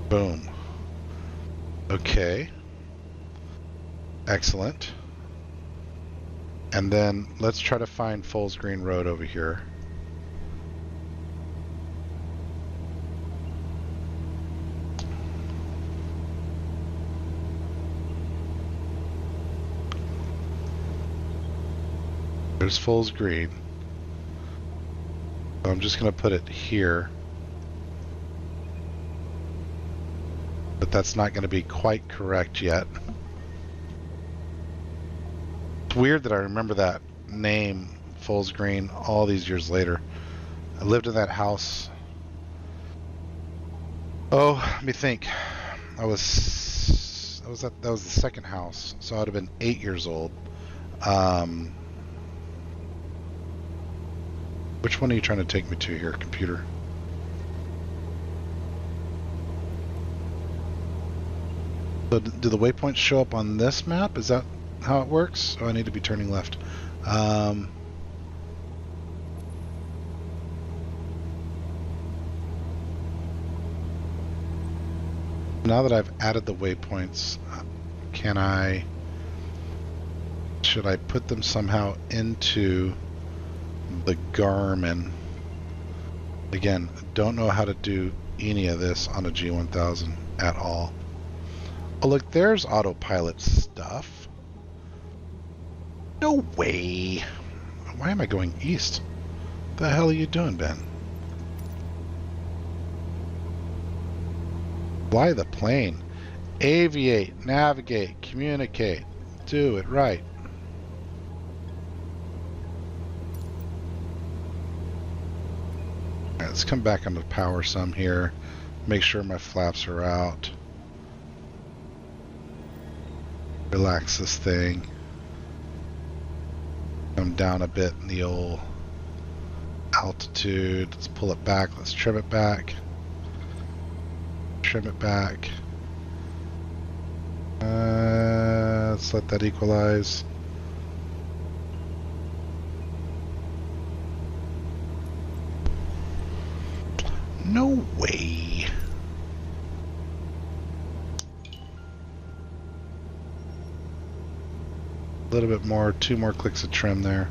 Boom. Okay. Excellent. And then let's try to find Foals Green Road over here. There's Foals Green. So I'm just going to put it here. But that's not going to be quite correct yet. It's weird that I remember that name, Foals Green, all these years later. I lived in that house. Oh, let me think. That was the second house, so I'd have been 8 years old. Which one are you trying to take me to here, computer? So do the waypoints show up on this map? Is that how it works? Oh, I need to be turning left. Now that I've added the waypoints, should I put them somehow into the Garmin? Again, don't know how to do any of this on a G1000 at all. Oh, look, there's autopilot stuff. No way. Why am I going east? What the hell are you doing, Ben? Fly the plane. Aviate, navigate, communicate. Do it right. Alright, let's come back onto power some here. Make sure my flaps are out. Relax this thing. Come down a bit in the old altitude. Let's pull it back. Let's trim it back. trim it back. Let's let that equalize. No way. A little bit more, 2 more clicks of trim there.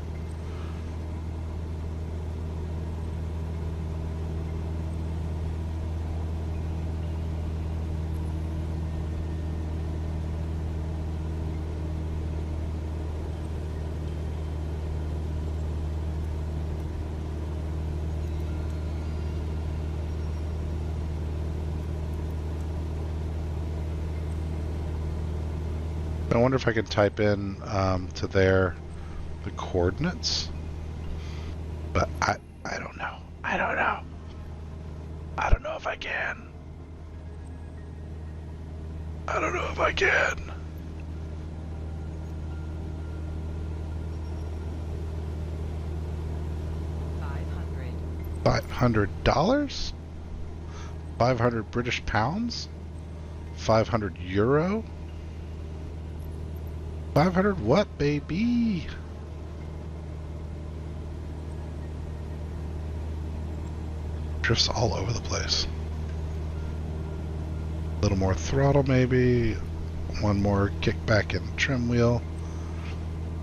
I wonder if I can type in to there the coordinates, but I don't know. I don't know. I don't know if I can. I don't know if I can. $500? 500 British pounds? 500 euro? 500 what, baby? Drifts all over the place. A little more throttle, maybe. 1 more kick back in the trim wheel.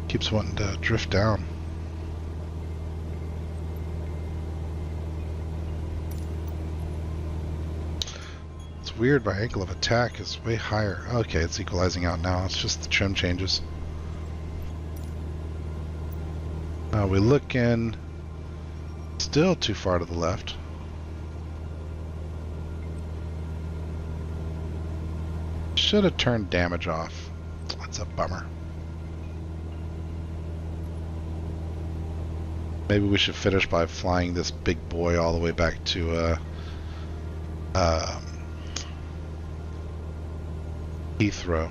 Keeps wanting to drift down. It's weird, my angle of attack is way higher. Okay, it's equalizing out now. It's just the trim changes. We look in. Still too far to the left. Should have turned damage off. That's a bummer. Maybe we should finish by flying this big boy all the way back to Heathrow.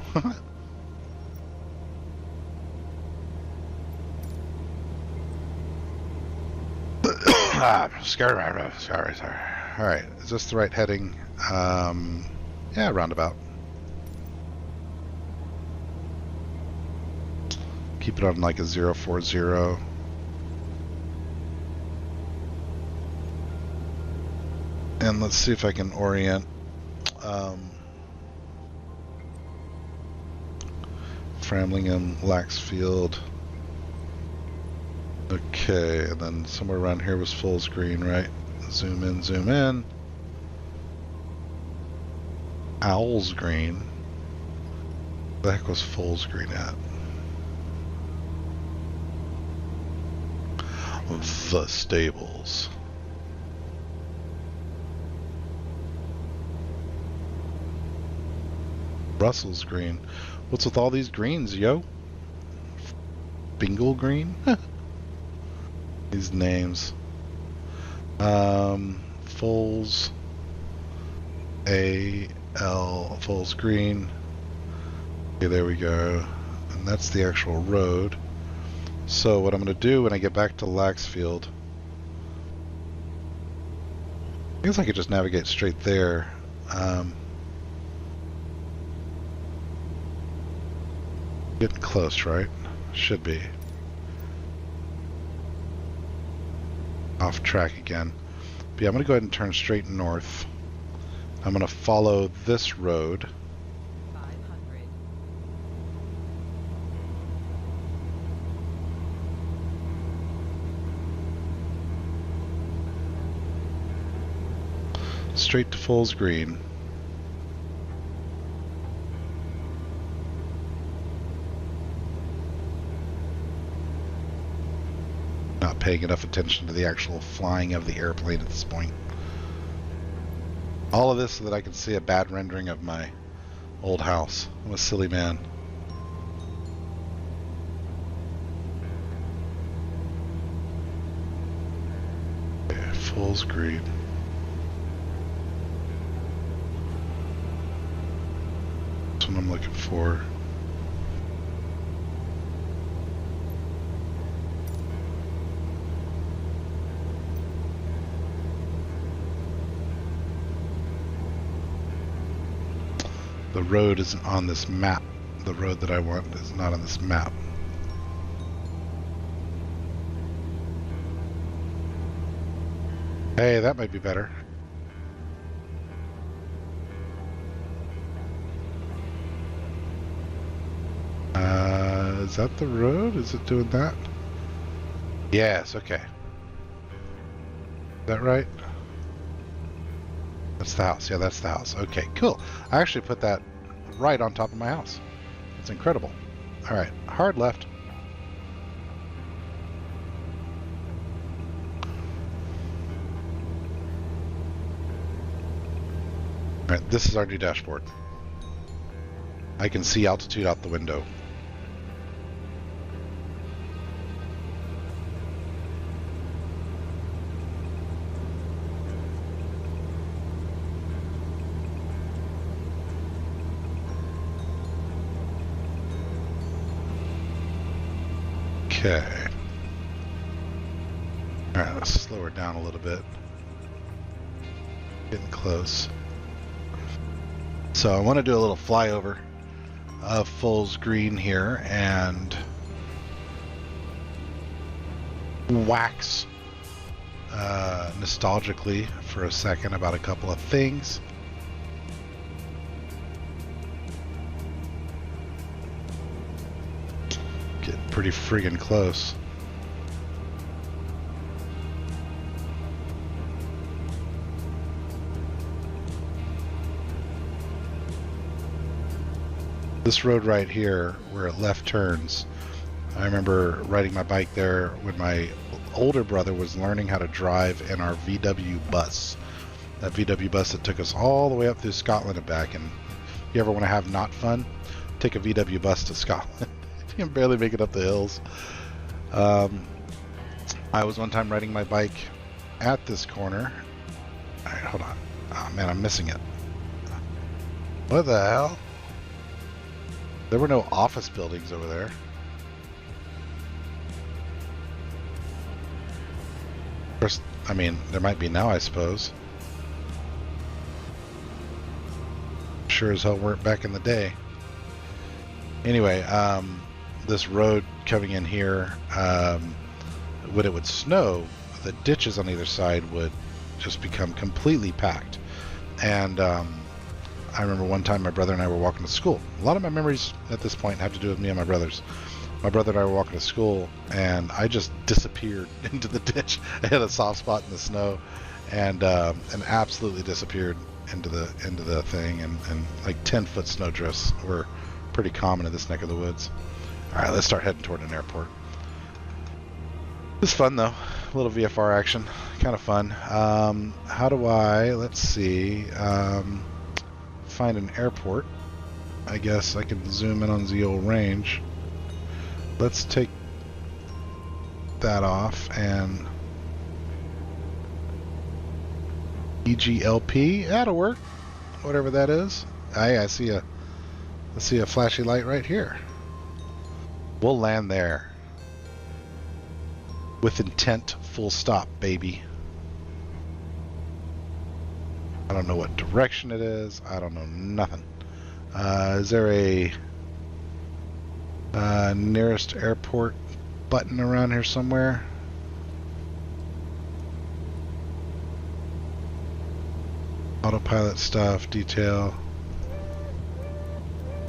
Sorry. Alright, is this the right heading? Yeah, roundabout. Keep it on like a 040. And let's see if I can orient Framlingham, Laxfield. Okay, and then somewhere around here was Foals Green, right? Zoom in, zoom in. Owls Green. Where the heck was Foals Green at? The stables. Russell's Green. What's with all these greens, yo? Bingle Green? These names. Foals Foals Green. Okay, there we go. And that's the actual road. So what I'm going to do when I get back to Laxfield, I guess I could just navigate straight there. Getting close, right? Should be. Off track again. But yeah, I'm going to go ahead and turn straight north. I'm going to follow this road. 500. Straight to Foals Green. Not paying enough attention to the actual flying of the airplane at this point. All of this so that I can see a bad rendering of my old house. I'm a silly man. Okay, Foals Green. That's what I'm looking for. The road isn't on this map. The road that I want is not on this map. Hey, that might be better. Is that the road? Is it doing that? Yes, okay. Is that right? That's the house. Yeah, that's the house. Okay, cool. I actually put that right on top of my house. It's incredible. All right, hard left. All right, this is our new dashboard. I can see altitude out the window. Okay. All right, let's slow her down a little bit. Getting close. So I want to do a little flyover of Foals Green here and wax nostalgically for a second about a couple of things. Getting pretty friggin' close. This road right here, where it left turns, I remember riding my bike there when my older brother was learning how to drive in our VW bus. That VW bus that took us all the way up through Scotland and back. And if you ever want to have not fun, take a VW bus to Scotland. You can barely make it up the hills. I was one time riding my bike at this corner. All right, hold on. Oh man, I'm missing it. What the hell? There were no office buildings over there. First, I mean, there might be now, I suppose. Sure as hell weren't back in the day. Anyway, this road coming in here, when it would snow, the ditches on either side would just become completely packed. And I remember one time my brother and I were walking to school. A lot of my memories at this point have to do with me and my brothers. My brother and I were walking to school, and I just disappeared into the ditch. I had a soft spot in the snow, and absolutely disappeared into the thing. And like 10-foot snow drifts were pretty common in this neck of the woods. All right, let's start heading toward an airport. It's fun though, a little VFR action, kind of fun. How do I? Let's see. Find an airport. I guess I can zoom in on the old range. Let's take that off and EGLP. That'll work. Whatever that is. I see a flashy light right here. We'll land there. With intent, full stop, baby. I don't know what direction it is. I don't know nothing. Is there a nearest airport button around here somewhere? Autopilot stuff, detail.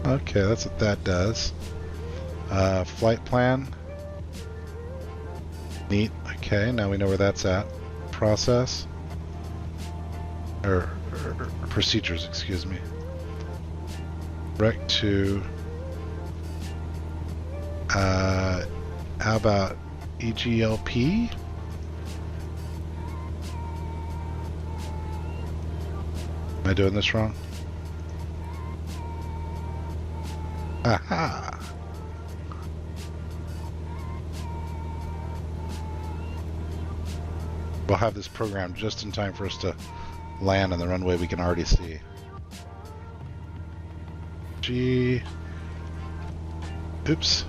Okay, that's what that does. Flight plan. Neat. Okay, now we know where that's at. Process. Or procedures, excuse me. Rec to how about EGLP? Am I doing this wrong? Aha! We'll have this programmed just in time for us to land on the runway we can already see. G. Oops.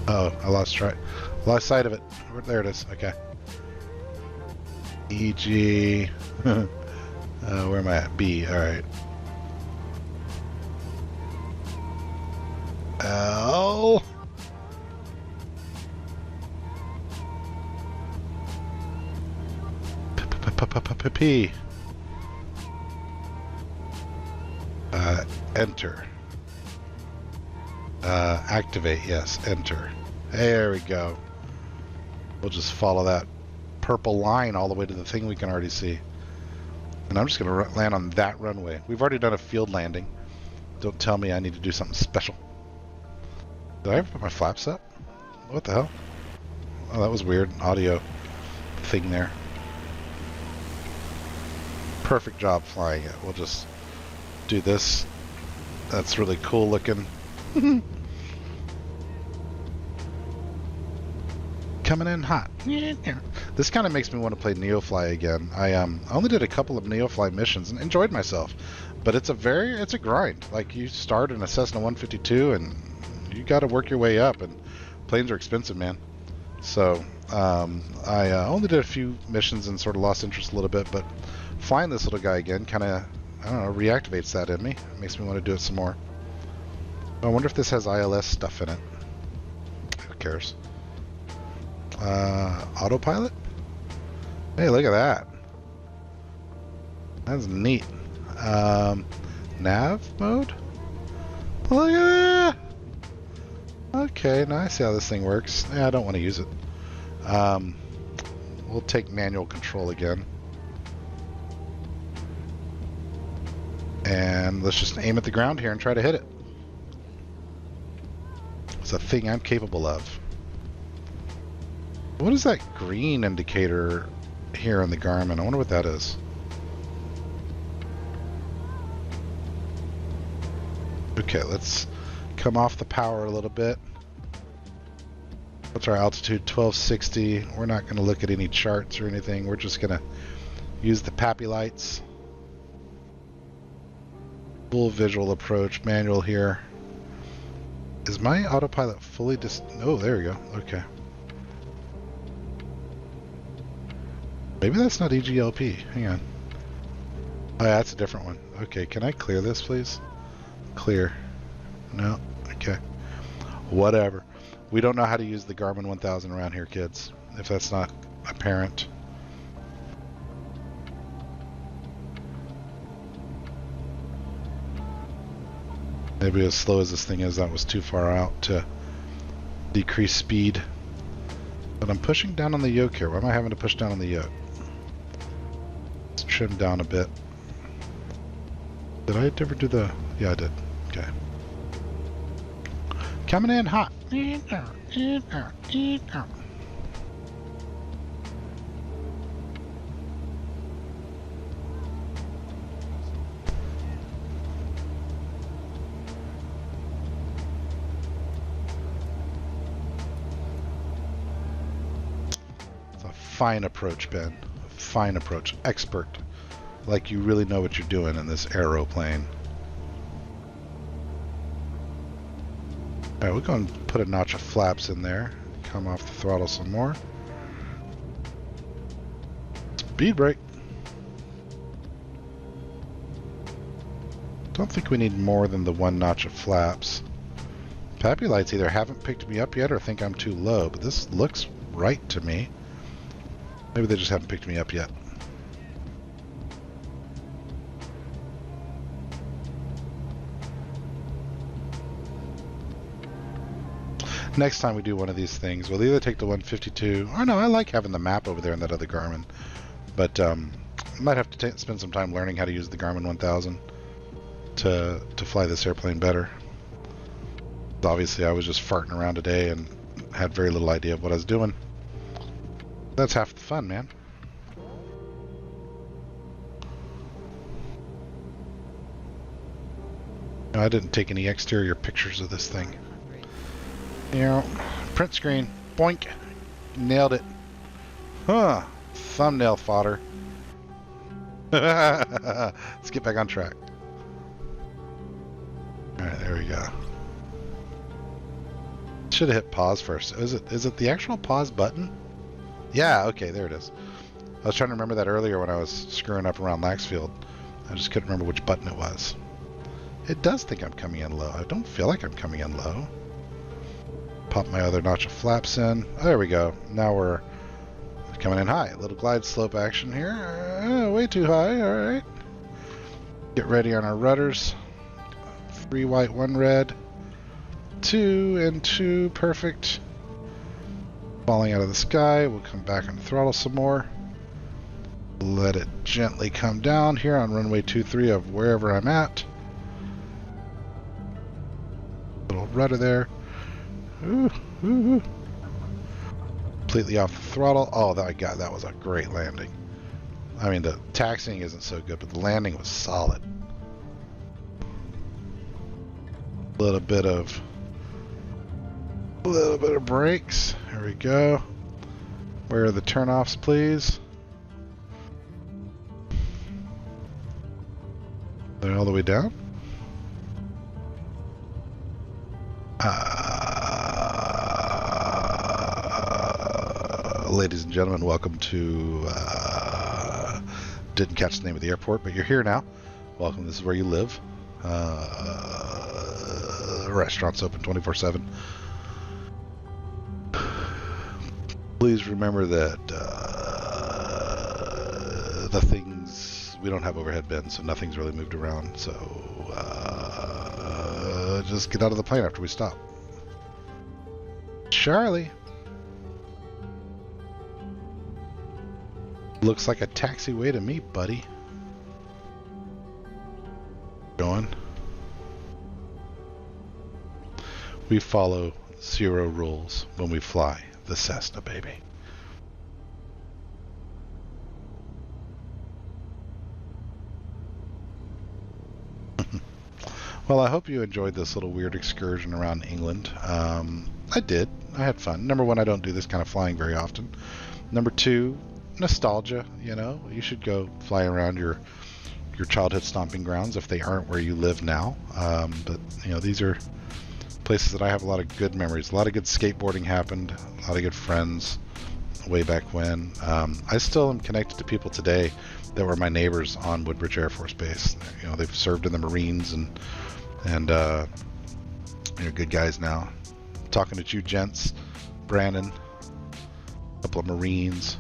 Oh, I lost sight of it. There it is. Okay. EG. Where am I at? B. All right. L. P. Enter. Activate. Yes. Enter. There we go. We'll just follow that purple line all the way to the thing we can already see. And I'm just going to land on that runway. We've already done a field landing. Don't tell me I need to do something special. Did I ever put my flaps up? What the hell? Oh, that was weird. Audio thing there. Perfect job flying it. We'll just do this. That's really cool looking. Coming in hot. This kind of makes me want to play Neofly again. I only did a couple of Neofly missions and enjoyed myself, but it's a grind. Like, you start in a Cessna 152 and you got to work your way up, and planes are expensive, man. So I only did a few missions and sort of lost interest a little bit, but flying this little guy again kind of, I don't know, reactivates that in me. It makes me want to do it some more. I wonder if this has ILS stuff in it. Who cares? Autopilot? Hey, look at that. That's neat. Nav mode? Look at that! Okay, now I see how this thing works. Yeah, I don't want to use it. We'll take manual control again. And let's just aim at the ground here and try to hit it. It's a thing I'm capable of. What is that green indicator here on the Garmin? I wonder what that is. Okay, let's come off the power a little bit. What's our altitude? 1260. We're not going to look at any charts or anything. We're just going to use the PAPI lights. Full visual approach, manual here. Is my autopilot fully oh, there we go. Okay. Maybe that's not EGLP. Hang on. Oh, yeah, that's a different one. Okay, can I clear this, please? Clear. No? Okay. Whatever. We don't know how to use the Garmin 1000 around here, kids, if that's not apparent. Maybe as slow as this thing is, that was too far out to decrease speed. But I'm pushing down on the yoke here. Why am I having to push down on the yoke? Let's trim down a bit. Did I ever do the... Yeah, I did. Okay. Coming in hot. Fine approach, Ben. Fine approach. Expert. Like you really know what you're doing in this aeroplane. Alright, we're going to put a notch of flaps in there. Come off the throttle some more. Speed brake. Don't think we need more than the one notch of flaps. PAPI lights either haven't picked me up yet or think I'm too low, but this looks right to me. Maybe they just haven't picked me up yet. Next time we do one of these things, we'll either take the 152, or no, I like having the map over there in that other Garmin, but might have to spend some time learning how to use the Garmin 1000 to fly this airplane better. Obviously, I was just farting around today and had very little idea of what I was doing. That's half the fun, man. No, I didn't take any exterior pictures of this thing. You know, print screen. Boink. Nailed it. Huh. Thumbnail fodder. Let's get back on track. Alright, there we go. Should have hit pause first. Is it the actual pause button? Yeah, okay, there it is. I was trying to remember that earlier when I was screwing up around Laxfield. I just couldn't remember which button it was. It does think I'm coming in low. I don't feel like I'm coming in low. Pop my other notch of flaps in. Oh, there we go. Now we're coming in high. A little glide slope action here. Way too high. All right. Get ready on our rudders. 3 white, 1 red. 2 and 2. Perfect. Falling out of the sky. We'll come back and throttle some more. Let it gently come down here on runway 23 of wherever I'm at. Little rudder there. Ooh, ooh, ooh. Completely off the throttle. Oh, that was a great landing. I mean, the taxiing isn't so good, but the landing was solid. A little bit of brakes. There we go. Where are the turnoffs, please? They're all the way down. Ladies and gentlemen, welcome to, didn't catch the name of the airport, but you're here now. Welcome, this is where you live. Restaurant's open 24/7. Please remember that the things, we don't have overhead bins, so nothing's really moved around, so just get out of the plane after we stop. Charlie. Looks like a taxiway to me, buddy. Going. We follow 0 rules when we fly the Cessna, baby. Well, I hope you enjoyed this little weird excursion around England. I did. I had fun. Number 1, I don't do this kind of flying very often. Number 2, nostalgia. You know, you should go fly around your childhood stomping grounds if they aren't where you live now. But you know, these are places that I have a lot of good memories. A lot of good skateboarding happened. A lot of good friends way back when. I still am connected to people today that were my neighbors on Woodbridge Air Force Base. You know, they've served in the Marines and you're good guys now. Talking to you gents, Brandon, a couple of Marines.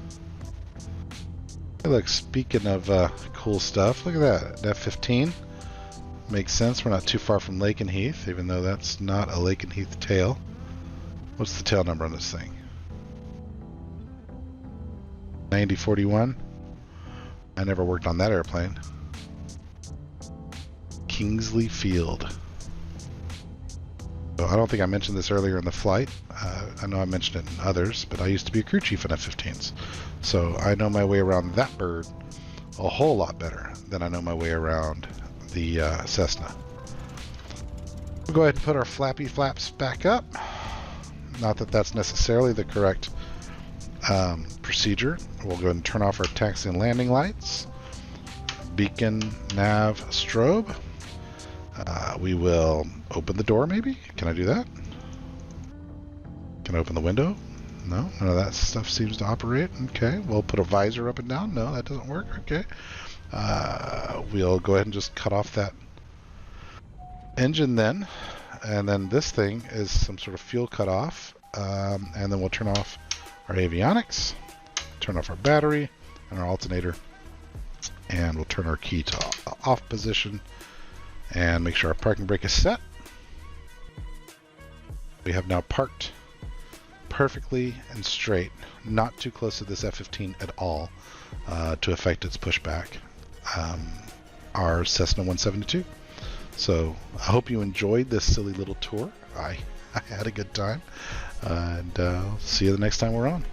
Hey, look, speaking of cool stuff, look at that, F-15. Makes sense, we're not too far from Lakenheath, even though that's not a Lakenheath tail. What's the tail number on this thing? 9041. I never worked on that airplane. Kingsley Field. So I don't think I mentioned this earlier in the flight. I know I mentioned it in others, but I used to be a crew chief in F-15s. So I know my way around that bird a whole lot better than I know my way around the Cessna. We'll go ahead and put our flappy flaps back up. Not that that's necessarily the correct procedure. We'll go ahead and turn off our taxi and landing lights. Beacon, nav, strobe. We will open the door maybe? Can I do that? Can I open the window? No, none of that stuff seems to operate. Okay, we'll put a visor up and down. No, that doesn't work. Okay. We'll go ahead and just cut off that engine then. And then this thing is some sort of fuel cutoff. And then we'll turn off our avionics, turn off our battery and our alternator. And we'll turn our key to off position and make sure our parking brake is set. We have now parked perfectly and straight, not too close to this F-15 at all to affect its pushback. Our Cessna 172. So I hope you enjoyed this silly little tour. I had a good time, and see you the next time we're on.